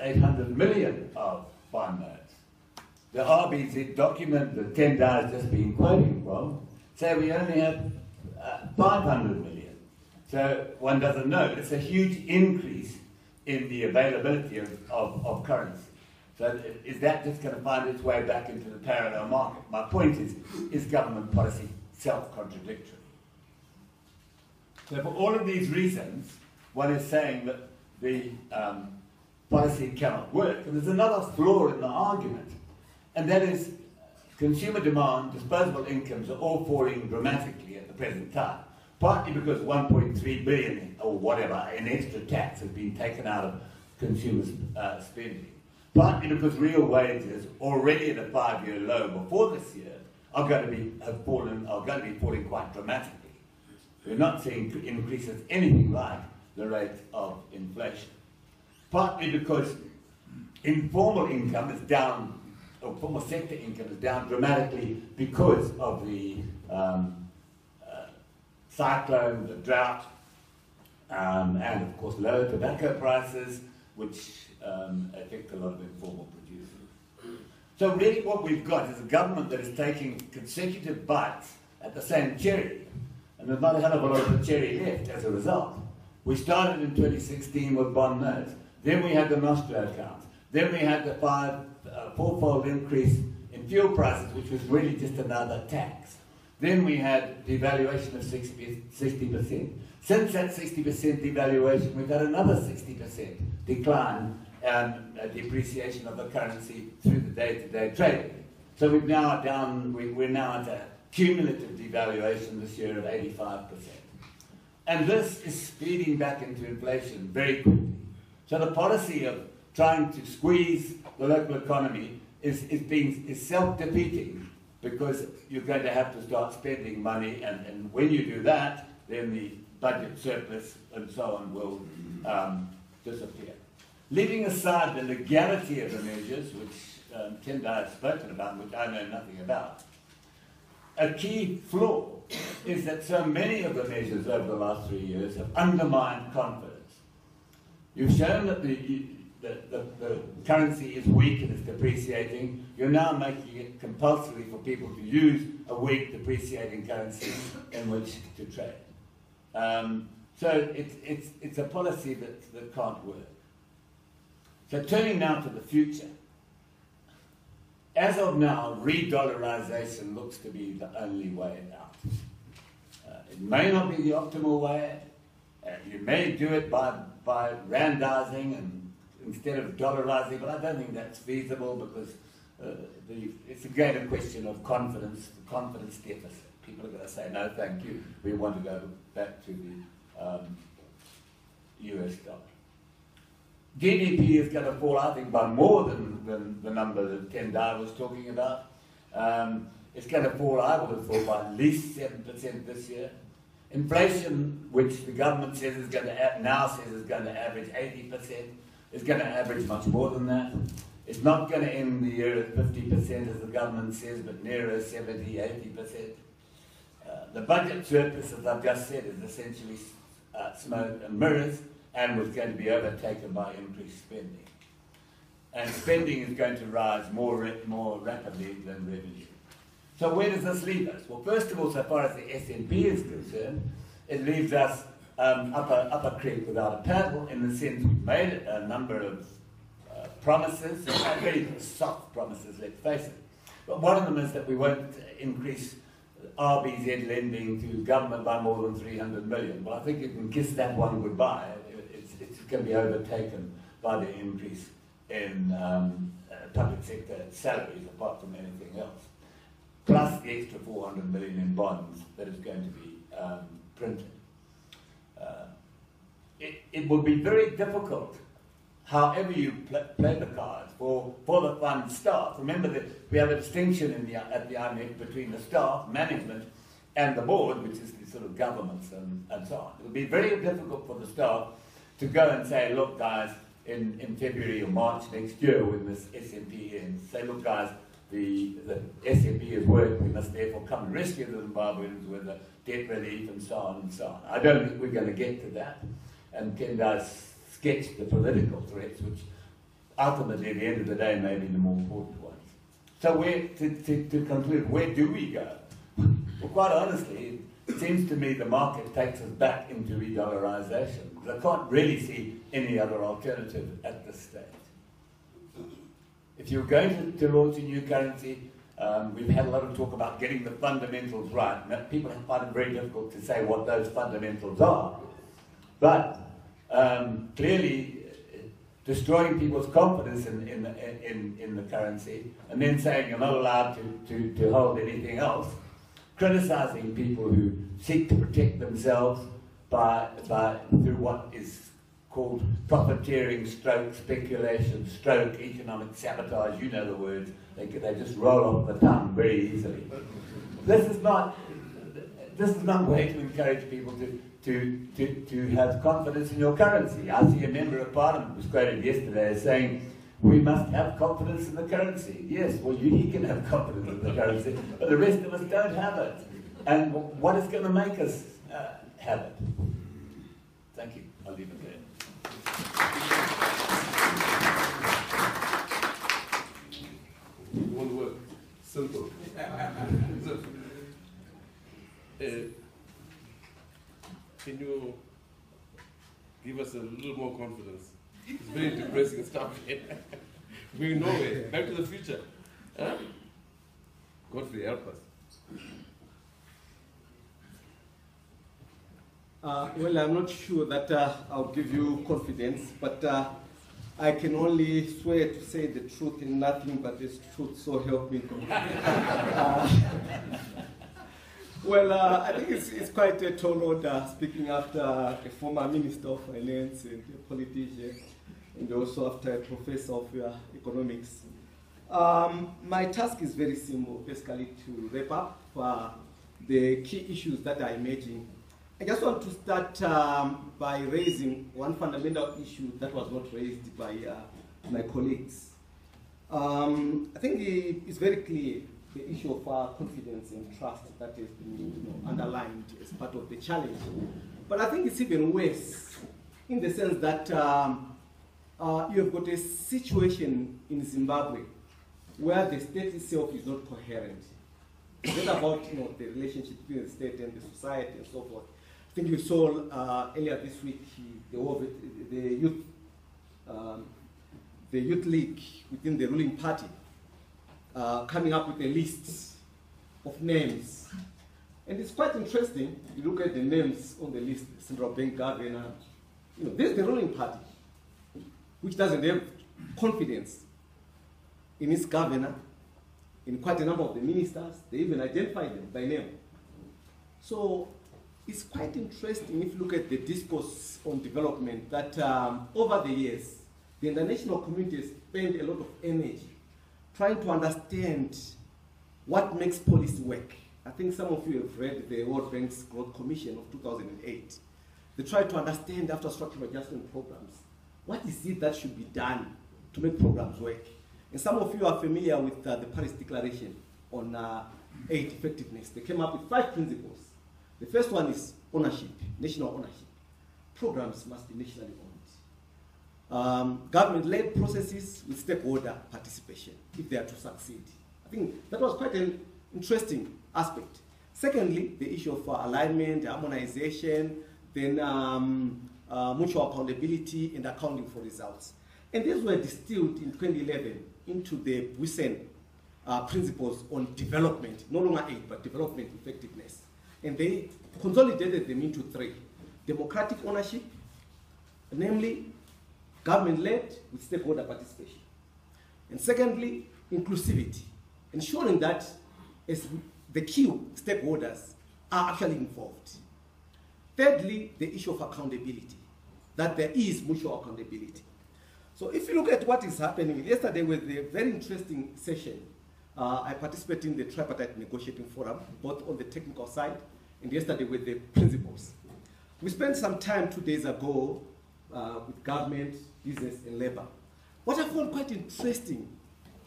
D: 800 million of bond notes. The RBZ document that Tendai has just been quoting from say we only have 500 million. So one doesn't know. It's a huge increase in the availability of currency. So is that just going to find its way back into the parallel market? My point is government policy self-contradictory? So for all of these reasons, one is saying that the policy cannot work. And there's another flaw in the argument, and that is consumer demand, disposable incomes are all falling dramatically at the present time, partly because 1.3 billion or whatever in extra tax has been taken out of consumer spending, partly because real wages, already at a 5-year low before this year, are going to be falling quite dramatically. We're not seeing increases anything like the rate of inflation. Partly because informal income is down, or formal sector income is down dramatically because of the cyclone, the drought, and of course low tobacco prices, which affect a lot of informal producers. So really what we've got is a government that is taking consecutive bites at the same cherry, and there's not a hell of a lot of the cherry left as a result. We started in 2016 with bond notes, then we had the Nostro account, then we had the fourfold increase in fuel prices, which was really just another tax. Then we had devaluation of 60%. Since that 60% devaluation, we've had another 60% decline and depreciation of the currency through the day-to-day trading. So we're now at a cumulative devaluation this year of 85%. And this is feeding back into inflation very quickly. So the policy of trying to squeeze the local economy is self-defeating, because you're going to have to start spending money, and when you do that, then the budget surplus and so on will disappear. Leaving aside the legality of the measures, which Tendai has spoken about, which I know nothing about, a key flaw is that so many of the measures over the last 3 years have undermined confidence. You've shown that the currency is weak and is depreciating. You're now making it compulsory for people to use a weak, depreciating currency in which to trade. So it's a policy that can't work. So turning now to the future, as of now, re-dollarization looks to be the only way out. It may not be the optimal way. You may do it by randizing and instead of dollarizing, but I don't think that's feasible, because it's again a question of confidence, the confidence deficit. People are going to say, no, thank you, we want to go back to the US dollar. GDP is going to fall, I think, by more than the number that Tendai was talking about. It's going to fall, I would have thought, by at least 7% this year. Inflation, which the government says is going to now says is going to average 80%, is going to average much more than that. It's not going to end the year at 50%, as the government says, but nearer 70, 80%. The budget surplus, as I've just said, is essentially smoke and mirrors, and was going to be overtaken by increased spending. And spending is going to rise more rapidly than revenue. So where does this leave us? Well, first of all, so far as the S&P is concerned, it leaves us up a creek without a paddle, in the sense we've made a number of promises, very soft promises, let's face it. But one of them is that we won't increase RBZ lending to government by more than 300 million. Well, I think you can kiss that one goodbye. It's going to be overtaken by the increase in public sector salaries, apart from anything else, plus the extra 400 million in bonds that is going to be printed. It will be very difficult, however you play the cards, for the fund staff. Remember that we have a distinction at the IMF between the staff, management, and the board, which is the sort of governments and so on. It will be very difficult for the staff to go and say, look guys, in February or March next year, when this SMP ends, say, look guys, the SMP has worked, we must therefore come and rescue the Zimbabweans with the debt relief and so on and so on. I don't think we're going to get to that. And Tendai sketched the political threats, which ultimately, at the end of the day, may be the more important ones. So to conclude, where do we go? Well, quite honestly, it seems to me the market takes us back into re-dollarization. I can't really see any other alternative at this stage. If you're going to launch a new currency, we've had a lot of talk about getting the fundamentals right. Now, people find it very difficult to say what those fundamentals are. But clearly, destroying people's confidence in the currency, and then saying you're not allowed to hold anything else, criticizing people who seek to protect themselves through what is called profiteering stroke speculation stroke economic sabotage. You know the words. They just roll off the tongue very easily. This is not, this is not a way to encourage people to have confidence in your currency. I see a member of parliament was quoted yesterday as saying, we must have confidence in the currency. Yes, well, he can have confidence in the currency, but the rest of us don't have it. And what is going to make us have it? Thank you. I'll leave it there.
C: One word. Simple. Can you give us a little more confidence? It's very depressing stuff here. We're nowhere. Back to the future. Huh? Godfrey, help us.
E: Well, I'm not sure that I'll give you confidence, but I can only swear to say the truth and nothing but the truth, so help me God. Well, I think it's quite a tall order speaking after a former Minister of Finance and a politician, and also after a professor of economics. My task is very simple, basically to wrap up the key issues that are emerging. I just want to start by raising one fundamental issue that was not raised by my colleagues. I think it's very clear the issue of confidence and trust that has been underlined as part of the challenge. But I think it's even worse in the sense that you have got a situation in Zimbabwe where the state itself is not coherent. It's not about the relationship between the state and the society and so forth. I think you saw earlier this week the youth league within the ruling party coming up with a list of names. And it's quite interesting. You look at the names on the list, Central Bank Governor, this is the ruling party, which doesn't have confidence in its governor, in quite a number of the ministers. They even identify them by name. So it's quite interesting if you look at the discourse on development that over the years, the international community has spent a lot of energy trying to understand what makes policy work. I think some of you have read the World Bank's Growth Commission of 2008. They tried to understand after structural adjustment programs, what is it that should be done to make programs work? And some of you are familiar with the Paris Declaration on aid effectiveness. They came up with 5 principles. The first one is ownership, national ownership. Programs must be nationally owned. Government-led processes with stakeholder participation, if they are to succeed. I think that was quite an interesting aspect. Secondly, the issue of alignment, harmonization, then mutual accountability and accounting for results. And these were distilled in 2011 into the Busen principles on development, no longer aid, but development effectiveness. And they consolidated them into 3. Democratic ownership, namely government-led with stakeholder participation. And secondly, inclusivity, ensuring that the key stakeholders are actually involved. Thirdly, the issue of accountability, that there is mutual accountability. So if you look at what is happening, yesterday was a very interesting session. I participated in the tripartite negotiating forum, both on the technical side and yesterday with the principals. We spent some time 2 days ago with government, business, and labor. What I found quite interesting,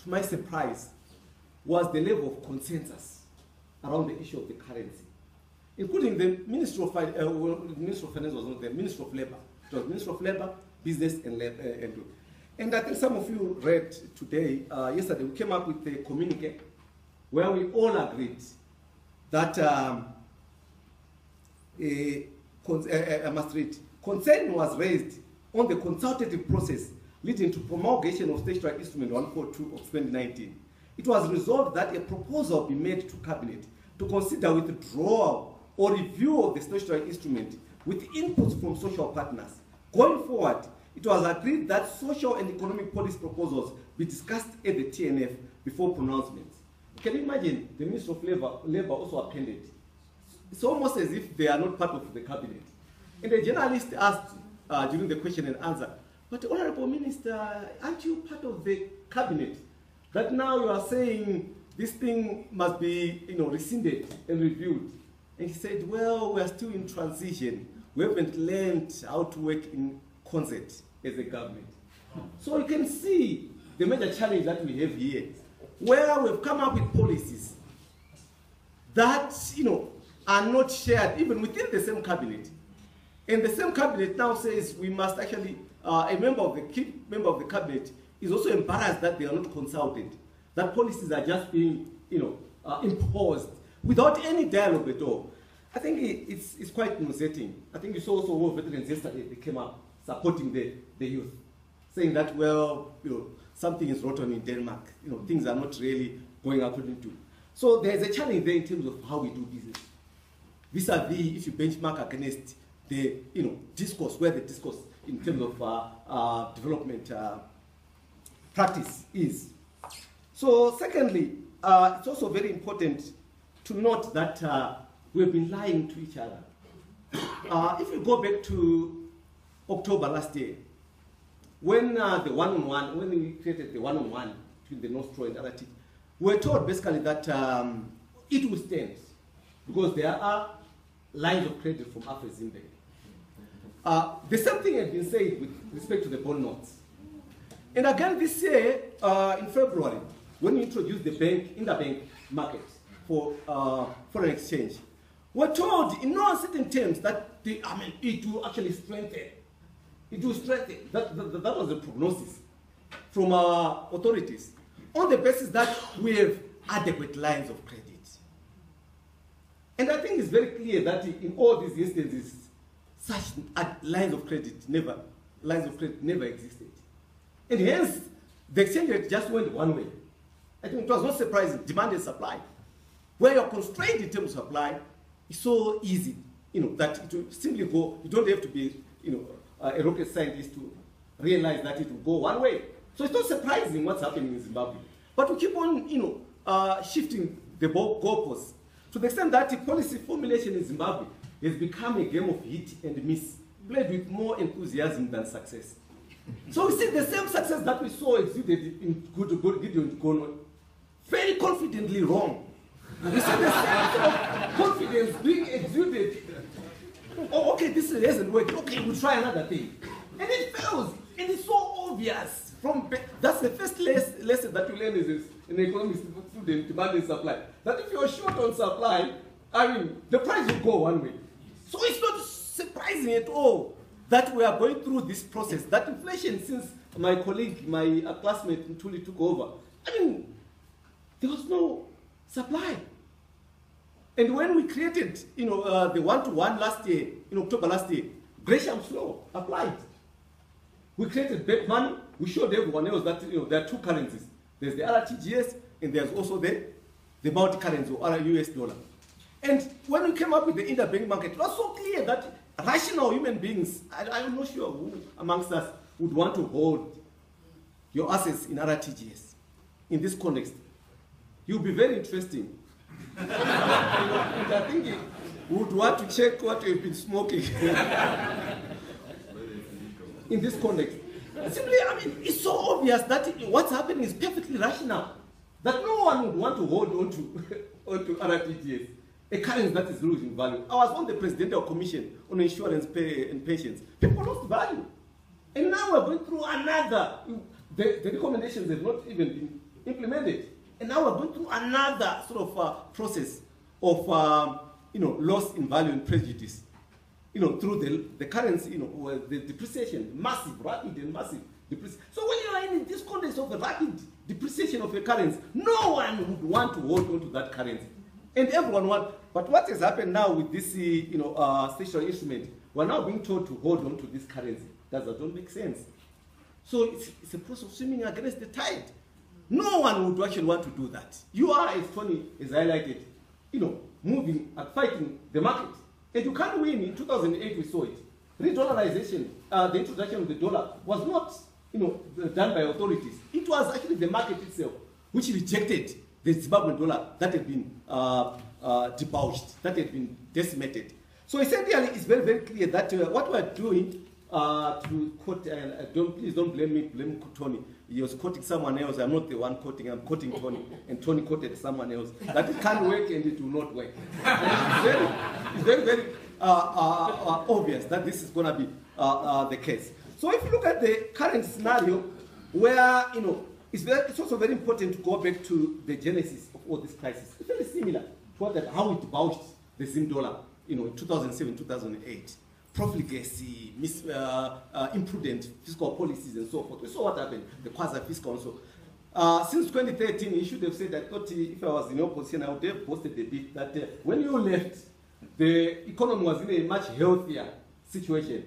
E: to my surprise, was the level of consensus around the issue of the currency, including the Minister of Finance, the Minister of Finance was not the Minister of Labor. It was Minister of Labor, Business, and Labor. And I think some of you read today, yesterday, we came up with a communique where we all agreed that concern was raised on the consultative process leading to promulgation of Statutory Instrument 142 of 2019. It was resolved that a proposal be made to Cabinet to consider withdrawal or review of the statutory instrument with inputs from social partners. Going forward, it was agreed that social and economic policy proposals be discussed at the TNF before pronouncements. Can you imagine the Minister of Labor also appended? It's almost as if they are not part of the Cabinet. And the journalist asked during the question and answer, but Honorable Minister, aren't you part of the Cabinet? That now you are saying this thing must be rescinded and reviewed. And he said, well, we are still in transition. We haven't learned how to work in concert as a government. So you can see the major challenge that we have here, where we've come up with policies that, are not shared even within the same cabinet. And the same cabinet now says we must actually, a key member of the cabinet is also embarrassed that they are not consulted, that policies are just being, imposed without any dialogue at all. I think it's quite nauseating. I think you saw also war veterans yesterday, they came up supporting the youth, saying that, well, something is rotten in Denmark. Things are not really going according to. So there's a challenge there in terms of how we do business. Vis-a-vis, if you benchmark against the, discourse, where the discourse in terms of development practice is. So secondly, it's also very important to note that we've been lying to each other. If you go back to October last year, when when we created the one-on-one between the Nostro and RT, we were told basically that it will stand because there are lines of credit from ZIMDOLLAR. The same thing had been said with respect to the bond notes. And again this year, in February, when we introduced the interbank market for foreign exchange, we're told in no uncertain terms that it will actually strengthen. It will strengthen. That was the prognosis from our authorities, on the basis that we have adequate lines of credit. And I think it's very clear that in all these instances, such lines of credit never existed. And hence, the exchange rate just went one way. I think it was not surprising, demand and supply. Where you're constrained in terms of supply, it's so easy, that it will simply go, you don't have to be, a rocket scientist to realize that it will go one way. So it's not surprising what's happening in Zimbabwe. But we keep on, shifting the goalposts to the extent that the policy formulation in Zimbabwe has become a game of hit and miss, played with more enthusiasm than success. So we see the same success that we saw exuded in Gideon Gono, very confidently wrong. We see the same sort of confidence being exuded. Oh, okay, this hasn't worked. Okay, we'll try another thing. And it fails. And it's so obvious. That's the first lesson that you learn as an economics student, demand and supply. That if you're short on supply, the price will go one way. So it's not surprising at all that we are going through this process. That inflation, since my colleague, my classmate Ntuli took over, there was no supply. And when we created, the one-to-one last year, in October last year, Gresham's law applied. We created back money. We showed everyone else that there are two currencies. There's the RTGS and there's also the multi-currency or US dollar. And when we came up with the interbank market, it was so clear that rational human beings, I'm not sure who amongst us would want to hold your assets in RTGS in this context. You'll be very interesting. And I think you would want to check what you've been smoking in this context. Simply, it's so obvious that what's happening is perfectly rational. That no one would want to hold onto RTGS, a currency that is losing value. I was on the Presidential Commission on Insurance and Pensions. People lost value. And now we're going through another. The recommendations have not even been implemented. And now we're going through another sort of process of loss in value and prejudice. Through the currency, the depreciation, rapid and massive depreciation. So when you are in this context of the rapid depreciation of a currency, no one would want to hold on to that currency. And everyone wants. But what has happened now with this, statutory instrument, we're now being told to hold on to this currency. That doesn't make sense. So it's a process of swimming against the tide. No one would actually want to do that. You are, as Tony has highlighted, moving and fighting the market. And you can't win. In 2008, we saw it. Re-dollarization, the introduction of the dollar, was not done by authorities. It was actually the market itself which rejected the Zimbabwean dollar that had been debauched, that had been decimated. So essentially, it's very, very clear that what we're doing to quote, and please don't blame me, blame Tony. He was quoting someone else. I'm not the one quoting, I'm quoting Tony. And Tony quoted someone else. That it can't work and it will not work. It's very obvious that this is going to be the case. So if you look at the current scenario, where, you know, it's also very important to go back to the genesis of all this crisis. It's very similar to how it debauched the ZIMDOLLAR, you know, in 2007, 2008. Profligacy, imprudent fiscal policies and so forth. We saw what happened, the quasi-fiscal also. Since 2013, you should have said, I thought if I was in opposition, I would have posted a bit that when you left, the economy was in a much healthier situation.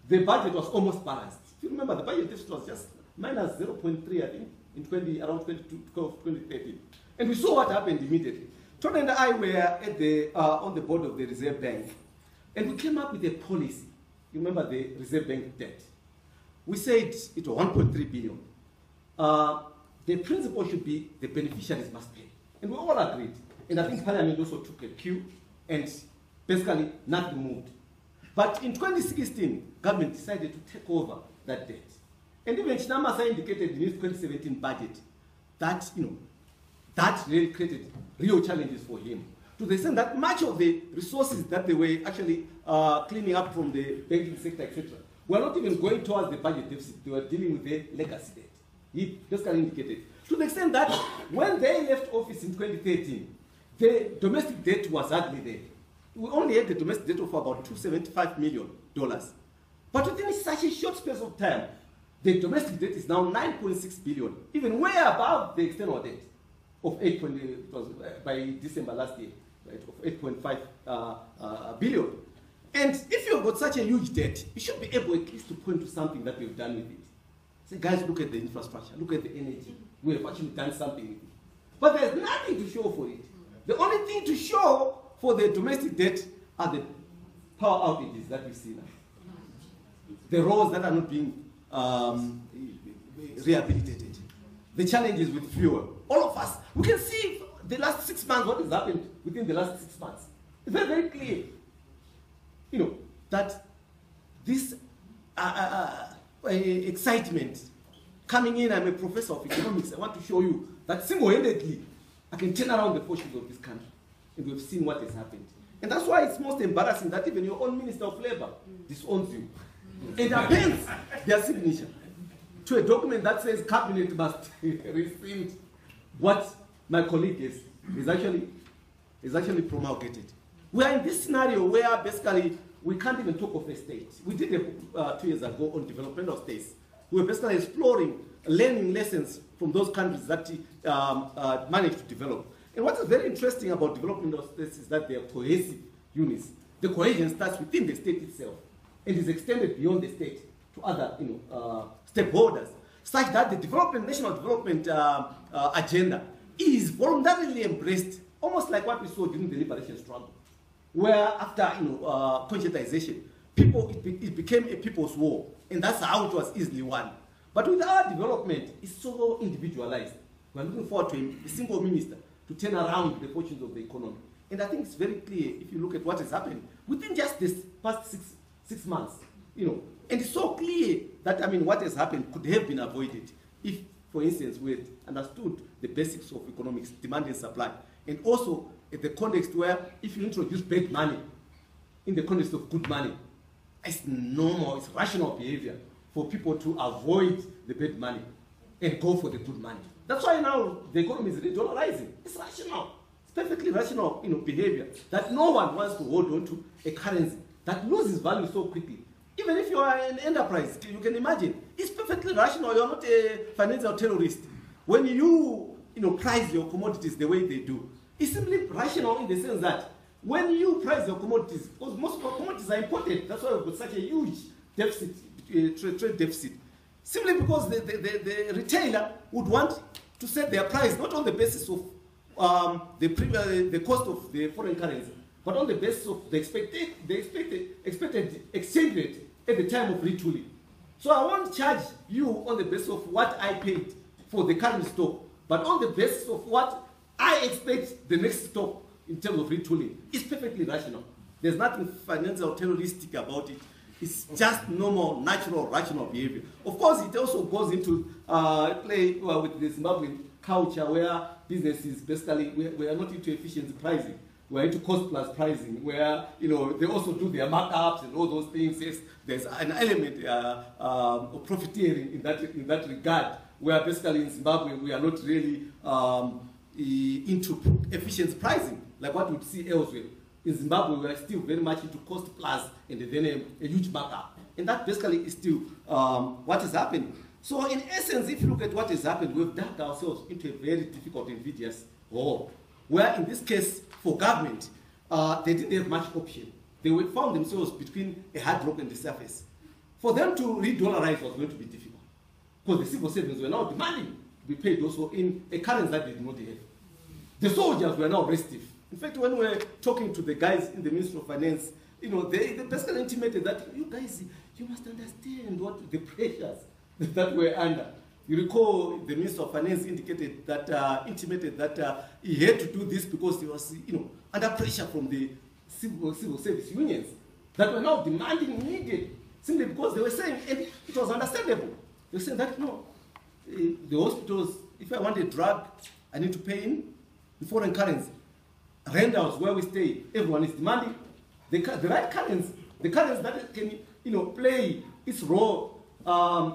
E: The budget was almost balanced. If you remember, the budget deficit was just minus 0.3, I think, in around 2013. And we saw what happened immediately. Tony and I were at on the board of the Reserve Bank, and we came up with a policy. You remember the Reserve Bank debt? We said it was 1.3 billion. The principle should be the beneficiaries must pay. And we all agreed. And I think Parliament also took a cue, and basically nothing moved. But in 2016, government decided to take over that debt. And even Chinamasa indicated in his 2017 budget that, you know, that really created real challenges for him. To the extent that much of the resources that they were actually cleaning up from the banking sector, etc., were not even going towards the budget deficit. They were dealing with the legacy debt. He basically indicated. To the extent that when they left office in 2013, the domestic debt was hardly there. We only had the domestic debt of about $275 million. But within such a short space of time, the domestic debt is now 9.6 billion, even way above the external debt of 8.0 by December last year, right, of 8.5 billion. And if you've got such a huge debt, you should be able at least to point to something that we've done with it. Say, guys, look at the infrastructure, look at the energy. We have actually done something with it. But there's nothing to show for it. The only thing to show for the domestic debt are the power outages that we see now. The roads that are not being rehabilitated. The challenges with fuel. All of us, we can see the last 6 months, what has happened within the last 6 months. It's very, very clear, you know, that this excitement coming in, I'm a professor of economics, I want to show you that single-handedly, I can turn around the fortunes of this country. And we've seen what has happened. And that's why it's most embarrassing that even your own Minister of Labour disowns you. And appends their signature to a document that says cabinet must rescind what my colleague is actually promulgated. We are in this scenario where basically we can't even talk of a state. We did it 2 years ago on developmental states. We were basically exploring, learning lessons from those countries that managed to develop. And what is very interesting about developmental states is that they are cohesive units. The cohesion starts within the state itself and is extended beyond the state to other, you know, stakeholders, such that the national development agenda is voluntarily embraced, almost like what we saw during the liberation struggle, where after, you know, conscientization, it became a people's war, and that's how it was easily won. But with our development, it's so individualized. We're looking forward to a single minister to turn around the fortunes of the economy. And I think it's very clear if you look at what has happened within just this past six months, you know. And it's so clear that, I mean, what has happened could have been avoided if, for instance, we had understood the basics of economics, demand and supply. And also, in the context where if you introduce bad money in the context of good money, it's normal, it's rational behavior for people to avoid the bad money and go for the good money. That's why now the economy is re-dollarizing. It's rational. It's perfectly rational, you know, behavior that no one wants to hold on to a currency that loses value so quickly. Even if you are an enterprise, you can imagine, it's perfectly rational. You're not a financial terrorist. When you price your commodities the way they do, it's simply rational in the sense that when you price your commodities, because most of our commodities are imported, that's why we've got such a huge deficit, trade deficit. Simply because the retailer would want to set their price not on the basis of the cost of the foreign currency, but on the basis of the expected exchange rate at the time of retooling. So I won't charge you on the basis of what I paid for the current stock, but on the basis of what I expect the next stock in terms of retooling. It's perfectly rational. There's nothing financial or terroristic about it. It's just normal, natural, rational behavior. Of course, it also goes into play with the Zimbabwean culture where businesses basically, we are not into efficiency pricing. We're into cost plus pricing, where they also do their markups and all those things. Yes, there's an element of profiteering in that regard, where basically in Zimbabwe we are not really into efficiency pricing like what we'd see elsewhere. In Zimbabwe, we are still very much into cost plus and then a huge markup. And that basically is still what is happening. So in essence, if you look at what has happened, we've dug ourselves into a very difficult and invidious hole, where in this case, for government, they didn't have much option. They found themselves between a hard rock and the surface. For them to re-dollarize was going to be difficult, because the civil servants were now demanding to be paid also in a currency that they did not have. The soldiers were now restive. In fact, when we were talking to the guys in the Ministry of Finance, they basically intimated that you guys, you must understand what the pressures that we're under. You recall the Minister of Finance intimated that he had to do this because he was, under pressure from the civil service unions that were now demanding immediate, simply because they were saying, and it was understandable. They were saying that the hospitals, if I want a drug, I need to pay in foreign currency. Rentals where we stay, everyone is demanding the right currency, the currency that can play its role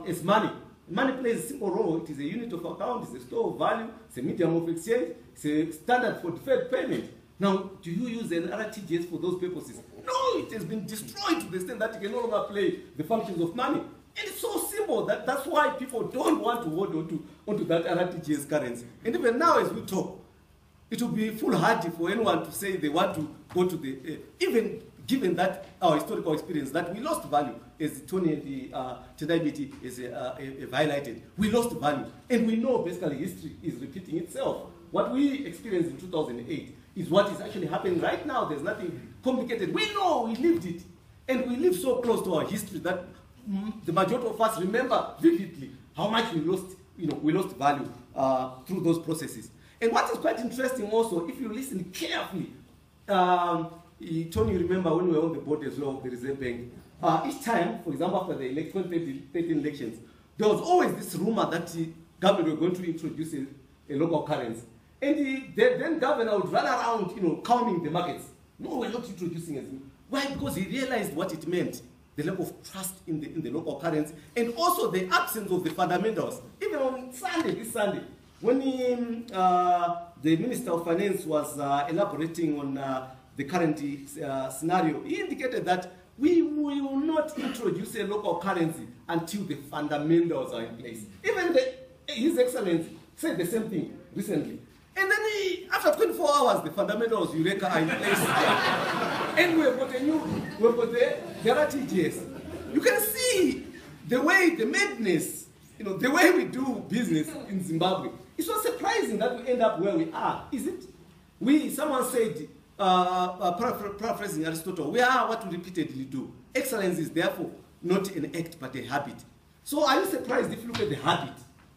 E: as money. Money plays a simple role. It is a unit of account, it's a store of value, it's a medium of exchange, it's a standard for deferred payment. Now, do you use an RTGS for those purposes? No, it has been destroyed to the extent that it can no longer play the functions of money. And it's so simple that's why people don't want to hold onto that RTGS currency. And even now, as we talk, it will be foolhardy for anyone to say they want to go to the, even given that our historical experience, that we lost value, as Tony and the Tendai is highlighted. We lost value. And we know basically history is repeating itself. What we experienced in 2008 is what is actually happening right now. There's nothing complicated. We know we lived it. And we live so close to our history that the majority of us remember vividly how much we lost value through those processes. And what is quite interesting also, if you listen carefully, Tony, you remember when we were on the board as well of the Reserve Bank, each time, for example, after the 2013 elections, there was always this rumor that the government were going to introduce a local currency. And the then governor would run around, calming the markets. No, we're not introducing it. Why? Because he realized what it meant, the level of trust in the local currency, and also the absence of the fundamentals. Even on this Sunday, when the Minister of Finance was elaborating on the current scenario, he indicated that we will not introduce a local currency until the fundamentals are in place. Even His Excellency said the same thing recently. And then after 24 hours, the fundamentals, Eureka, are in place. And we've got the RTGS. You can see the way, the madness, the way we do business in Zimbabwe. It's not surprising that we end up where we are, is it? Someone said, paraphrasing Aristotle, we are what we repeatedly do. Excellence is therefore not an act but a habit. So are you surprised if you look at the habit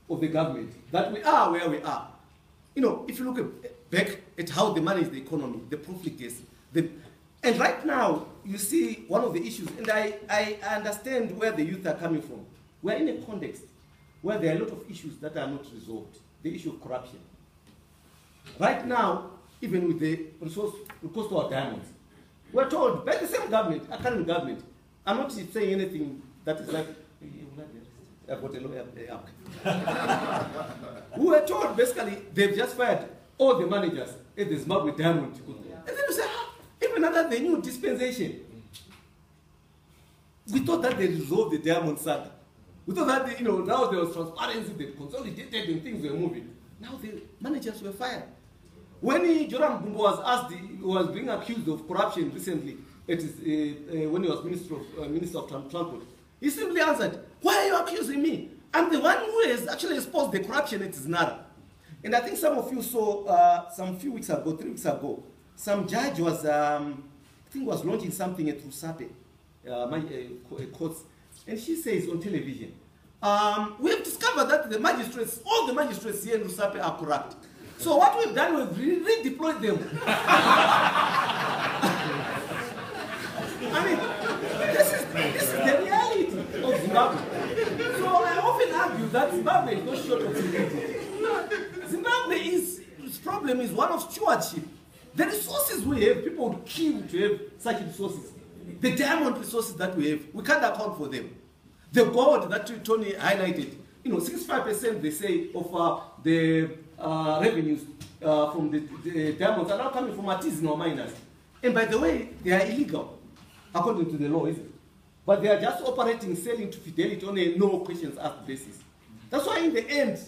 E: of the government, that we are where we are? If you look back at how they manage the economy, the profligacy, and right now you see one of the issues, and I understand where the youth are coming from. We're in a context where there are a lot of issues that are not resolved. The issue of corruption. Right now, even with the recourse to our diamonds, we're told by the same government, our current government, I'm not saying anything that is like, I've got a lawyer. We were told basically they've just fired all the managers at the Zimbabwe Diamond. And then you say, even under the new dispensation, we thought that they resolved the diamond saga. We thought that now there was transparency, they consolidated and things were moving. Now the managers were fired. When Joram Bumbo was asked, he was being accused of corruption recently, when he was Minister of Transport, he simply answered, why are you accusing me? I'm the one who has actually exposed the corruption at Znara. And I think some of you saw some few weeks ago, 3 weeks ago, some judge was, was launching something at Rusape, courts, and she says on television, we have discovered that all the magistrates here in Rusape are corrupt. So what we've done, we've redeployed them. I mean, this is Zimbabwe. So I often argue that Zimbabwe is not short of ingredients. Zimbabwe's problem is one of stewardship. The resources we have, people would kill to have such resources. The diamond resources that we have, we can't account for them. The gold that Tony highlighted, 65% they say of the revenues from the diamonds are now coming from artisanal miners. And by the way, they are illegal, according to the law, isn't it? But they are just operating, selling to Fidelity on a no questions asked basis. That's why in the end,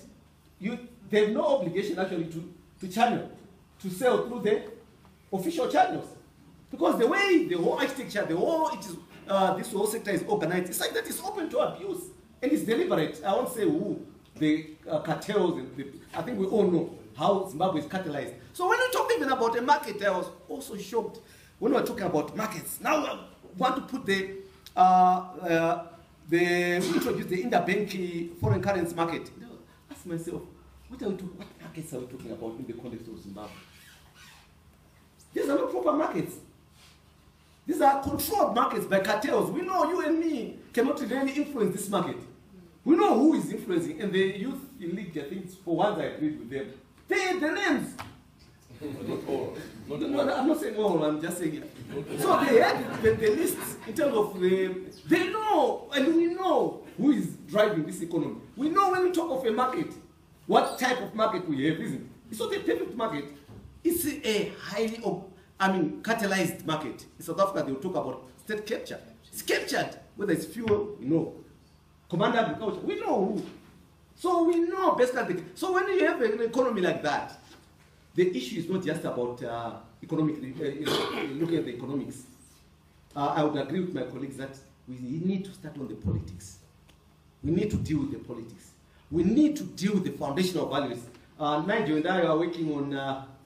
E: they have no obligation actually to channel, to sell through the official channels. Because the way the whole architecture, this whole sector is organized, it's like that it's open to abuse. And it's deliberate. I won't say who, the cartels, I think we all know how Zimbabwe is cartelized. So when we talk even about a market, I was also shocked when we were talking about markets. Now we want to put we introduce the interbank foreign currency market. I ask myself, what markets are we talking about in the context of Zimbabwe? These are not proper markets. These are controlled markets by cartels. We know you and me cannot really influence this market. We know who is influencing, and the youth elite, I think, for once I agreed with them. They had the names.
C: Not all.
E: No, I'm not saying all, I'm just saying it. So they had the lists in terms of they know, and we know who is driving this economy. We know when we talk of a market, what type of market we have, isn't it? It's not a perfect market. It's a highly, catalyzed market. In South Africa, they will talk about state capture. It's captured, whether it's fuel, we know. Command agriculture, we know who. So we know basically. So when you have an economy like that, the issue is not just about looking at the economics. I would agree with my colleagues that we need to start on the politics. We need to deal with the politics. We need to deal with the foundational values. Nigel and I are working on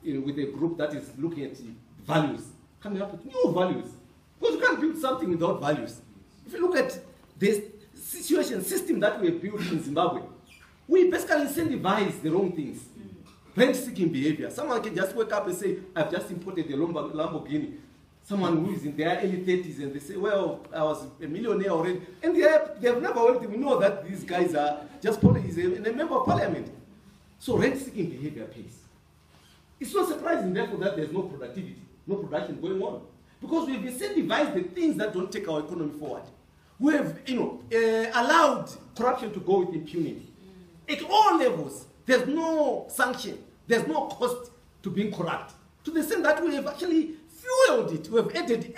E: with a group that is looking at values, coming up with new values. Because you can't build something without values. If you look at the system that we have built in Zimbabwe, we basically incentivize the wrong things. Rent-seeking behavior. Someone can just wake up and say, I've just imported a Lamborghini. Someone who is in their early 30s and they say, well, I was a millionaire already. And they have never worked. We know that these guys are just politics and a member of parliament. So rent-seeking behavior pays. It's not surprising, therefore, that there's no productivity, no production going on. Because we've incentivized the things that don't take our economy forward. We have, allowed corruption to go with impunity. At all levels, there's no sanction, there's no cost to being corrupt. To the extent that we have actually fueled it, we have added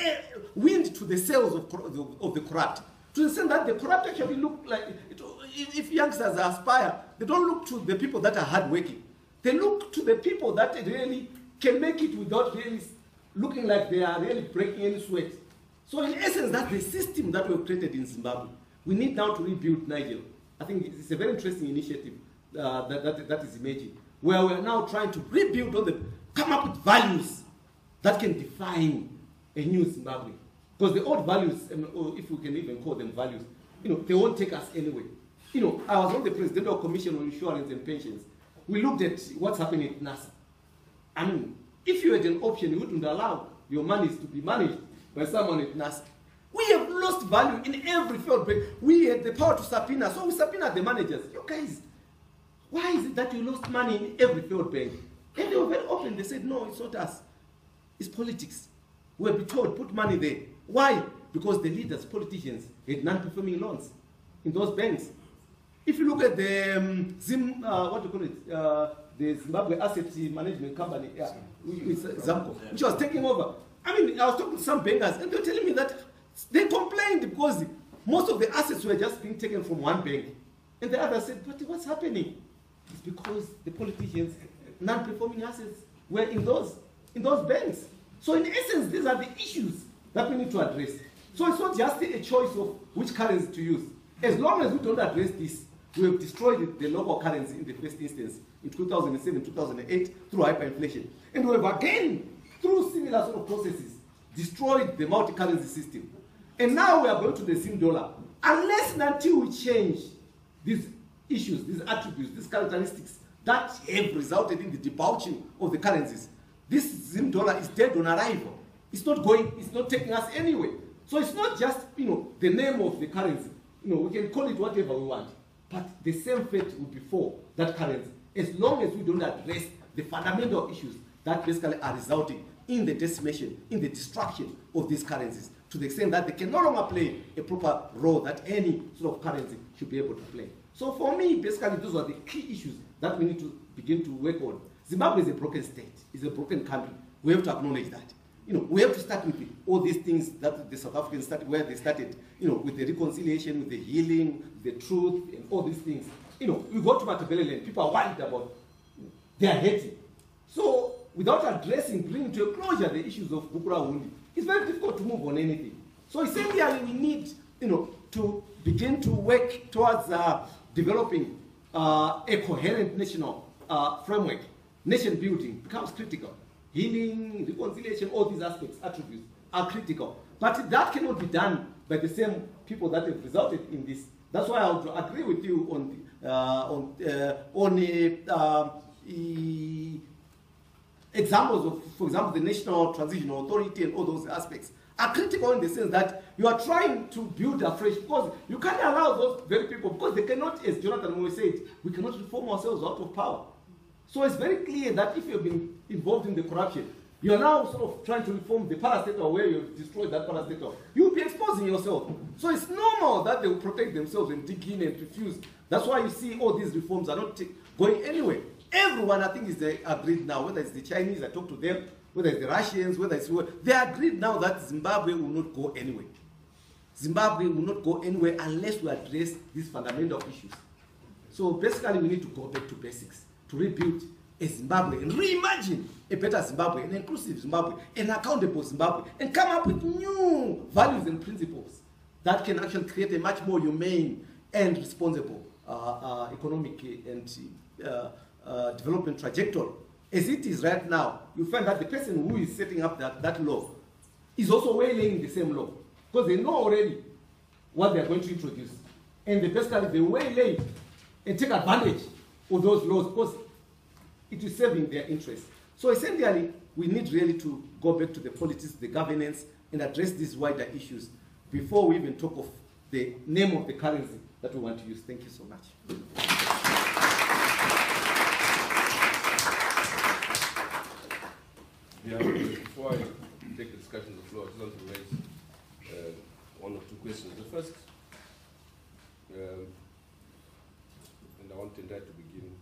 E: wind to the sails of the corrupt. To the extent that the corrupt actually look like, if youngsters aspire, they don't look to the people that are hardworking. They look to the people that really can make it without really looking like they are really breaking any sweat. So in essence, that's the system that we've created in Zimbabwe. We need now to rebuild Nigeria. I think it's a very interesting initiative that is emerging, where we're now trying to rebuild come up with values that can define a new Zimbabwe. Because the old values, if we can even call them values, they won't take us anywhere. I was on the Presidential Commission on Insurance and Pensions. We looked at what's happening at NASA. I mean, if you had an option, you wouldn't allow your monies to be managed by someone at NASA. We have lost value in every field. We had the power to subpoena, so we subpoenaed the managers. You guys, why is it that you lost money in every field bank? And they were very open. They said, no, it's not us. It's politics. We'll be told, put money there. Why? Because the leaders, politicians, had non-performing loans in those banks. If you look at the the Zimbabwe Asset Management Company, ZAMCO, which was taking over. I mean, I was talking to some bankers, and they were telling me that they complained because most of the assets were just being taken from one bank. And the other said, but what's happening? It's because the politicians' non-performing assets were in those banks. So in essence, these are the issues that we need to address. So it's not just a choice of which currency to use. As long as we don't address this, we have destroyed the local currency in the first instance in 2007, 2008 through hyperinflation. And we have again, through similar sort of processes, destroyed the multi-currency system. And now we are going to the ZIMDOLLAR. Unless and until we change these issues, these attributes, these characteristics that have resulted in the debauching of the currencies, this ZIMDOLLAR is dead on arrival. It's not taking us anywhere. So it's not just, the name of the currency. we can call it whatever we want, but the same fate will befall that currency as long as we don't address the fundamental issues that basically are resulting in the decimation, in the destruction of these currencies, to the extent that they can no longer play a proper role that any sort of currency should be able to play. So for me, basically, those are the key issues that we need to begin to work on. Zimbabwe is a broken state, it's a broken country. We have to acknowledge that. We have to start with all these things that the South Africans started, where they started, with the reconciliation, with the healing, the truth, and all these things. We go to Matabeleland, people are worried about, they are hating. So without addressing, bringing to a closure the issues of Bukura Hundi, it's very difficult to move on anything. So essentially we need, to begin to work towards developing a coherent national framework. Nation building becomes critical. Healing, reconciliation, all these aspects, attributes are critical. But that cannot be done by the same people that have resulted in this. That's why I would agree with you on examples of, for example, the National Transitional Authority and all those aspects are critical in the sense that you are trying to build afresh, because you can't allow those very people, because they cannot, as Jonathan always said, we cannot reform ourselves out of power. So it's very clear that if you've been involved in the corruption, you are now sort of trying to reform the parastatal where you've destroyed that parastatal. You'll be exposing yourself. So it's normal that they will protect themselves and dig in and refuse. That's why you see all these reforms are not going anywhere. Everyone, I think, is agreed now, whether it's the Chinese, I talk to them, whether it's the Russians, whether it's they agreed now that Zimbabwe will not go anywhere. Zimbabwe will not go anywhere unless we address these fundamental issues. So basically, we need to go back to basics, to rebuild a Zimbabwe and reimagine a better Zimbabwe, an inclusive Zimbabwe, an accountable Zimbabwe, and come up with new values and principles that can actually create a much more humane and responsible economic and development trajectory. As it is right now, you find that the person who is setting up that law is also waylaying the same law, because they know already what they are going to introduce. And they basically they waylay and take advantage of those laws because it is serving their interests. So essentially, we need really to go back to the politics, the governance, and address these wider issues before we even talk of the name of the currency that we want to use. Thank you so much.
C: Yeah, before I take the discussion on the floor, I just want to raise one or two questions. The first, and I want that to begin.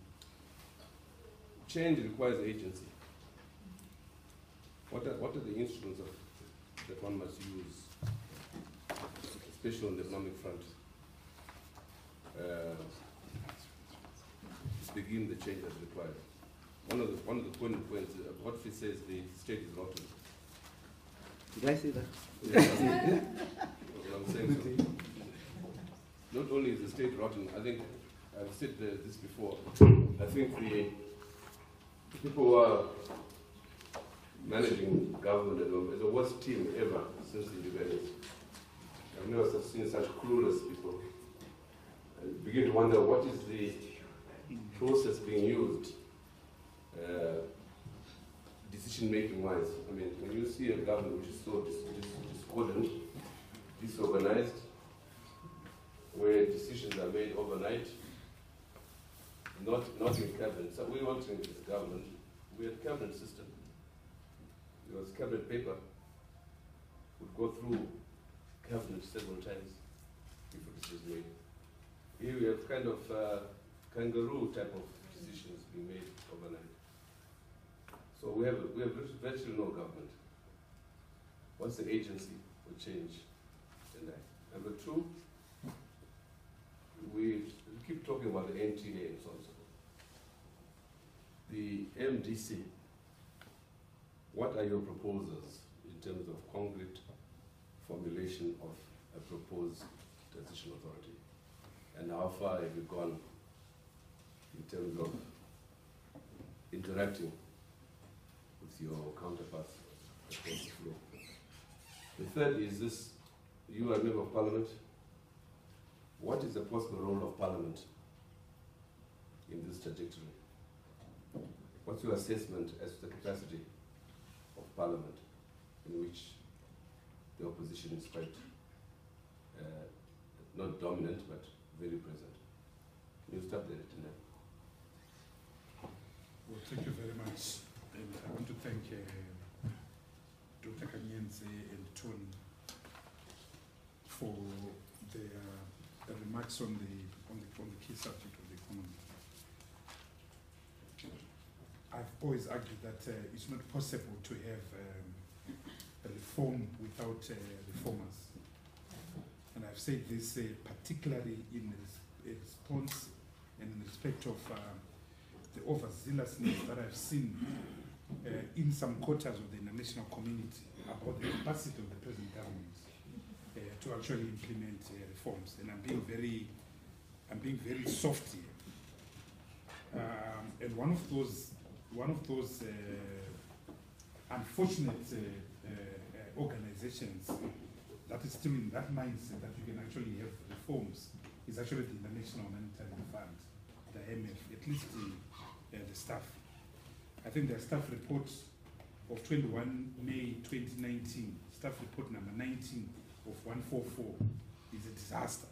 C: Change requires agency. What are the instruments that one must use, especially on the economic front, to begin the change that's required? One of the points, what he says, the state is rotten.
E: Did I say that?
C: Yeah, I'm saying so. Not only is the state rotten, I think, I've said this before, I think the people who are managing government is the worst team ever since independence. I've never seen such clueless people. I begin to wonder what is the process being used decision-making wise. I mean, when you see a government which is so discordant, disorganized, where decisions are made overnight, not in cabinet. So we weren't in this government. We had cabinet system. There was cabinet paper. Would go through cabinet several times before decisions made. Here we have kind of kangaroo type of decisions being made overnight. So we have virtually no government. What's the agency for change in that? Number two, we keep talking about the NTA and so on and so forth. The MDC, what are your proposals in terms of concrete formulation of a proposed transition authority? And how far have you gone in terms of interacting with your counterparts across the floor? The third is this, you are a member of parliament. What is the possible role of parliament in this trajectory? What's your assessment as to the capacity of parliament in which the opposition is quite not dominant, but very present. You stop there, Lieutenant.
B: Well, thank you very much. And I want to thank Dr. Kanyenze and Tony for their remarks on the key subject of the economy. I've always argued that it's not possible to have a reform without reformers. And I've said this particularly in response and in respect of the overzealousness that I've seen in some quarters of the international community about the capacity of the present government to actually implement reforms. And I'm being very soft here. And one of those unfortunate organizations that is still in that mindset that you can actually have reforms is actually the International Monetary Fund, the IMF, at least the staff. I think their staff report of 21 May 2019, staff report number 19 of 144 is a disaster.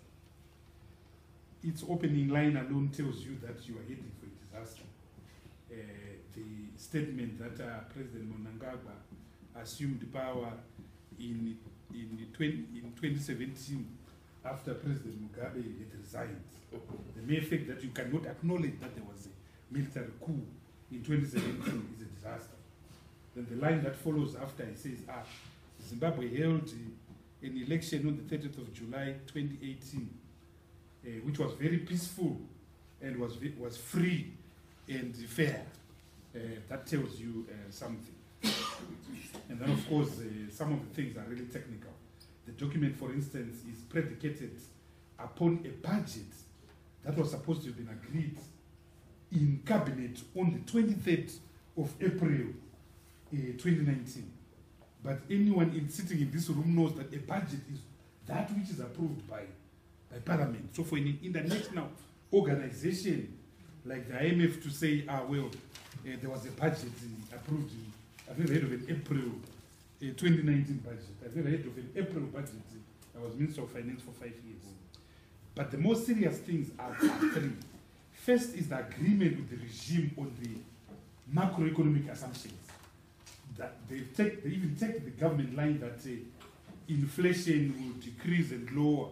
B: Its opening line alone tells you that you are heading for a disaster. The statement that President Mnangagwa assumed power in 2017 after President Mugabe had resigned. The mere fact that you cannot acknowledge that there was a military coup in 2017 is a disaster. Then the line that follows after, he says, Zimbabwe held an election on the 30th of July 2018, which was very peaceful and was free and fair. That tells you something. And then, of course, some of the things are really technical. The document, for instance, is predicated upon a budget that was supposed to have been agreed in cabinet on the 23rd of April 2019. But anyone sitting in this room knows that a budget is that which is approved by Parliament. So for an international organization like the IMF to say, there was a budget approved, I've never heard of an April 2019 budget. I've never heard of an April budget. I was Minister of Finance for 5 years. But the most serious things are three. First is the agreement with the regime on the macroeconomic assumptions. That they even take the government line that inflation will decrease and lower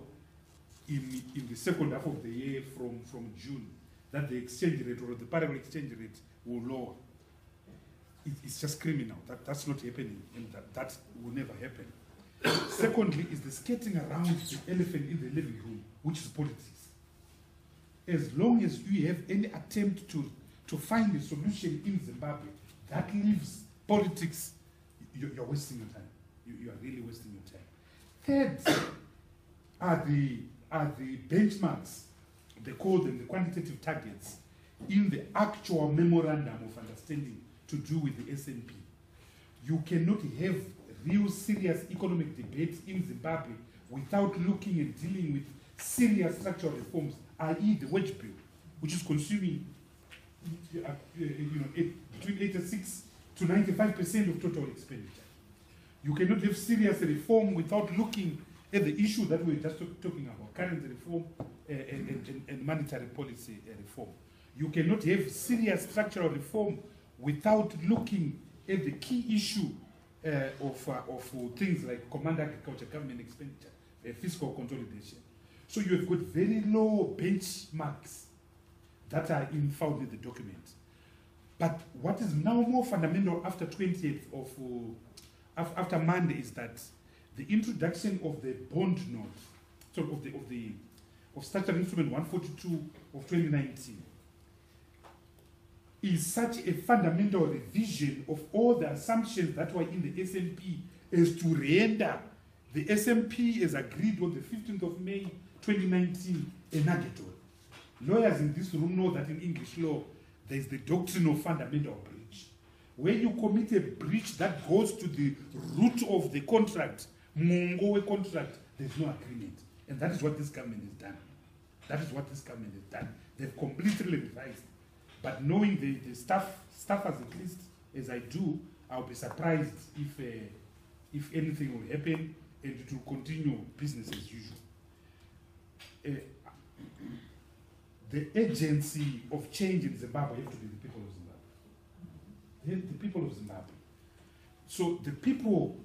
B: in the second half of the year from June. That the exchange rate or the parallel exchange rate will lower. It's just criminal. That's not happening, and that will never happen. Secondly, is the skating around the elephant in the living room, which is politics. As long as you have any attempt to find a solution in Zimbabwe that leaves politics, you're wasting your time. You are really wasting your time. Third are the benchmarks, they call them the quantitative targets, in the actual memorandum of understanding to do with the SNP. You cannot have real serious economic debates in Zimbabwe without looking and dealing with serious structural reforms, i.e. the wage bill, which is consuming between 86 to 95% of total expenditure. You cannot have serious reform without looking at the issue that we were just talking about, currency reform and monetary policy reform. You cannot have serious structural reform without looking at the key issue of things like command agriculture, government expenditure, fiscal consolidation. So you have got very low benchmarks that are found in the document. But what is now more fundamental after 20th after Monday is that the introduction of the bond note, so of Statutory Instrument 142 of 2019, is such a fundamental revision of all the assumptions that were in the SMP as to render the SMP as agreed on the 15th of May 2019 a nugatory. Lawyers in this room know that in English law there is the doctrine of fundamental breach. When you commit a breach that goes to the root of the contract, Mungowe contract, there's no agreement. And that is what this government has done. That is what this government has done. They've completely revised. But knowing the staff as at least as I do, I'll be surprised if anything will happen and it will continue business as usual. the agency of change in Zimbabwe have to be the people of Zimbabwe. The people of Zimbabwe. So the people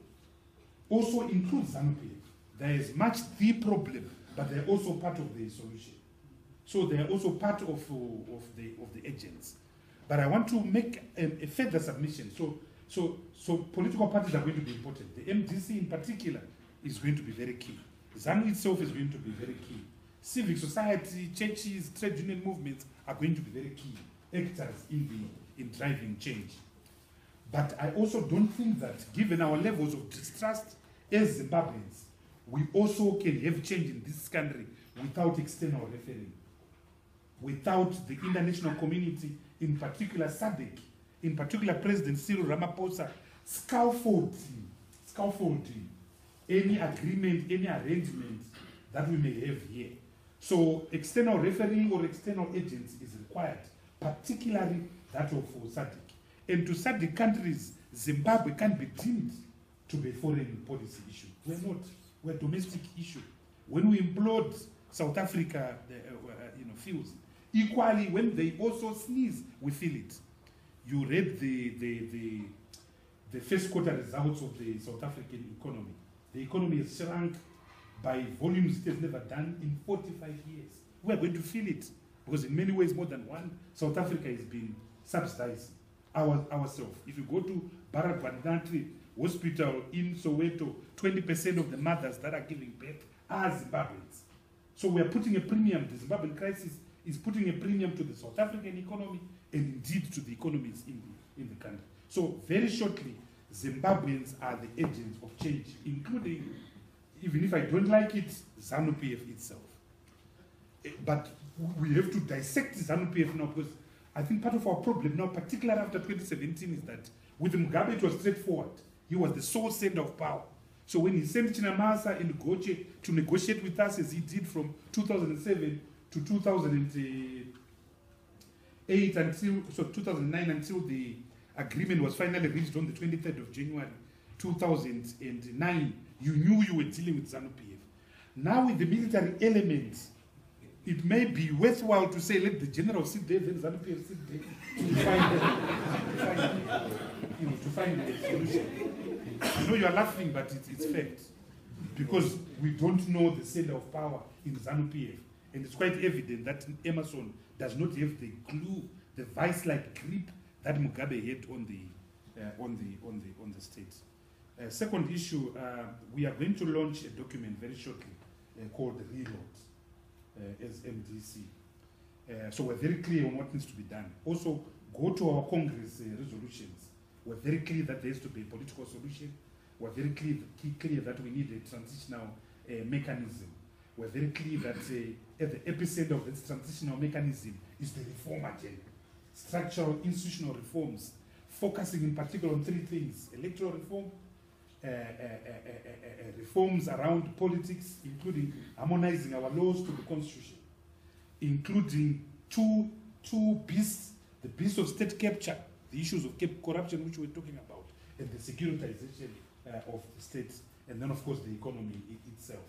B: also include ZANU-PF. There is much the problem, but they're also part of the solution. So they are also part of the agents. But I want to make a further submission. So political parties are going to be important. The MDC in particular is going to be very key. ZANU itself is going to be very key. Civic society, churches, trade union movements are going to be very key actors in driving change. But I also don't think that, given our levels of distrust as Zimbabweans, we also can have change in this country without external referring, without the international community, in particular SADC, in particular President Cyril Ramaphosa, scaffolding any agreement, any arrangement that we may have here. So external referring or external agents is required, particularly that of SADC. And to SADC countries, Zimbabwe can't be deemed to be a foreign policy issue. We're not. We're a domestic issue. When we implode, South Africa feels. Equally, when they also sneeze, we feel it. You read the first quarter results of the South African economy. The economy has shrunk by volumes it has never done in 45 years. We're going to feel it, because in many ways, more than one, South Africa has been subsidizing ourselves. If you go to Baragwanathi Hospital in Soweto, 20% of the mothers that are giving birth are Zimbabweans. So we are putting a premium, the Zimbabwean crisis is putting a premium to the South African economy and indeed to the economies in the country. So very shortly, Zimbabweans are the agents of change, including, even if I don't like it, ZANU-PF itself. But we have to dissect ZANU-PF now, because I think part of our problem now, particularly after 2017, is that with Mugabe it was straightforward. He was the sole center of power. So when he sent Chinamasa and Goche to negotiate with us, as he did from 2007 to 2008 so 2009 until the agreement was finally reached on the 23rd of January 2009, you knew you were dealing with ZANU-PF. Now with the military elements, it may be worthwhile to say, let the general sit there, then ZANU-PF sit there, to find a solution. I know you are laughing, but it's fact. Because we don't know the center of power in ZANU-PF. And it's quite evident that Emerson does not have the glue, the vice-like grip that Mugabe had on the state. Second issue, we are going to launch a document very shortly called the Reload as MDC. So we're very clear on what needs to be done. Also, go to our Congress resolutions. We're very clear that there has to be a political solution. We're very clear that we need a transitional mechanism. We're very clear that at the epicenter of this transitional mechanism is the reform agenda. Structural institutional reforms, focusing in particular on three things: electoral reform, reforms around politics, including harmonizing our laws to the constitution, including two beasts, the beast of state capture, the issues of corruption which we're talking about, and the securitization of the state, and then of course the economy itself.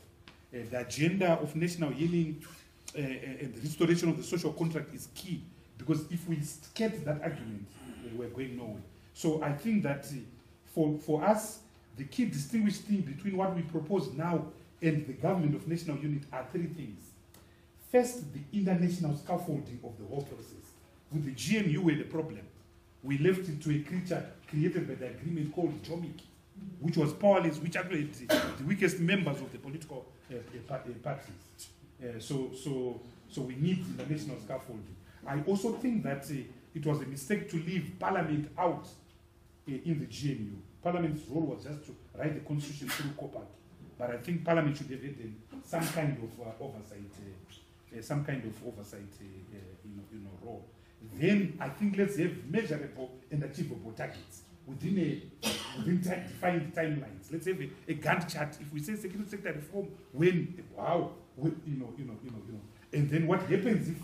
B: The agenda of national healing and the restoration of the social contract is key, because if we get that argument, we're going nowhere. So I think that for us, the key distinguished thing between what we propose now and the government of national unity are three things. First, the international scaffolding of the whole process. With the GNU, we had a problem. We left it to a creature created by the agreement called JOMIC, which was powerless, which actually the weakest members of the political parties. So we need international scaffolding. I also think that it was a mistake to leave Parliament out in the GNU. Parliament's role was just to write the constitution through COPAC. But I think Parliament should have had some kind of oversight, role. Then I think let's have measurable and achievable targets within defined timelines. Let's have a Gantt chart. If we say security sector reform, and then what happens if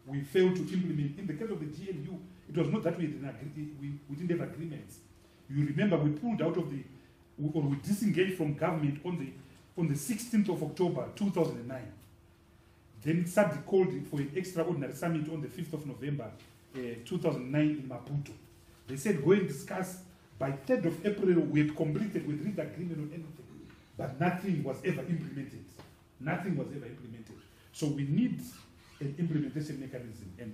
B: we fail to implement? In the case of the GNU, it was not that we didn't have agreements. You remember we pulled out of we disengaged from government on the 16th of October 2009. Then SADC called for an extraordinary summit on the 5th of November 2009 in Maputo. They said, go and discuss. By 3rd of April, we had completed, we'd reached agreement on anything, but nothing was ever implemented. Nothing was ever implemented. So we need an implementation mechanism and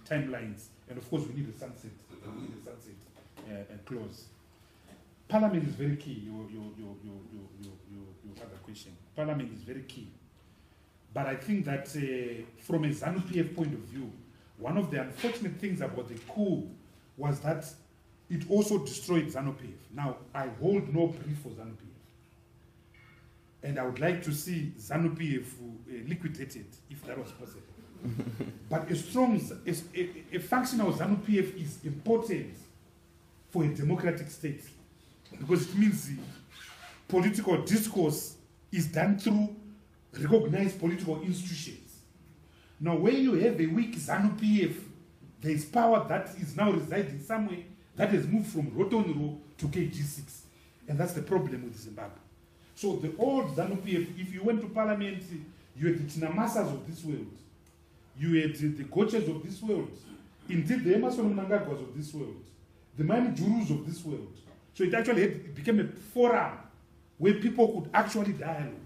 B: timelines, and of course we need a sunset. We need a sunset clause. Parliament is very key. Your other question. Parliament is very key. But I think that from a ZANU-PF point of view, one of the unfortunate things about the coup was that it also destroyed ZANU-PF. Now, I hold no brief for ZANU-PF. And I would like to see ZANU-PF liquidated, if that was possible. But a functional ZANU-PF is important for a democratic state, because it means the political discourse is done through recognized political institutions. Now, when you have a weak ZANU-PF, there is power that is now residing somewhere that has moved from Rotonro to KG6. And that's the problem with Zimbabwe. So the old ZANU-PF, if you went to parliament, you had the Chinamasas of this world. You had the Goches of this world. Indeed, the Emerson Mnangagwas of this world. The Mani Jurus of this world. So it became a forum where people could actually dialogue.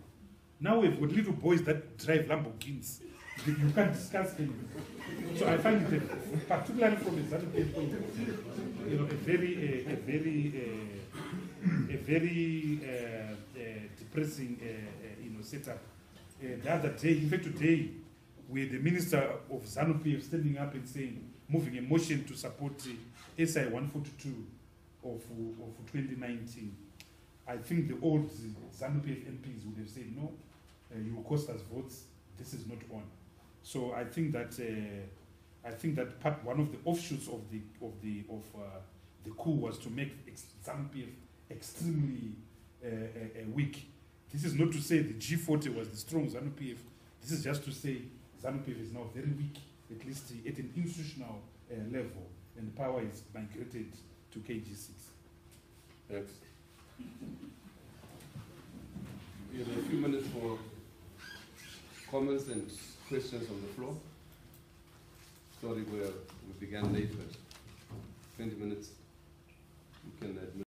B: Now we've got little boys that drive Lamborghinis. You can't discuss anything. So I find it, particularly from a ZANU-PF point of view, a very depressing setup. The other day, in fact today, with the Minister of ZANU-PF standing up and saying, moving a motion to support SI 142 of 2019, I think the old ZANU-PF MPs would have said, no, you will cost us votes, this is not on. So I think that one of the offshoots of the coup was to make ZANU-PF extremely weak. This is not to say the G40 was the strong ZANU-PF. This is just to say ZANU-PF is now very weak, at least at an institutional level, and the power is migrated to KG6.
C: Thanks. We have a few minutes for comments and questions on the floor. Sorry, we began late, but 20 minutes. You can admit.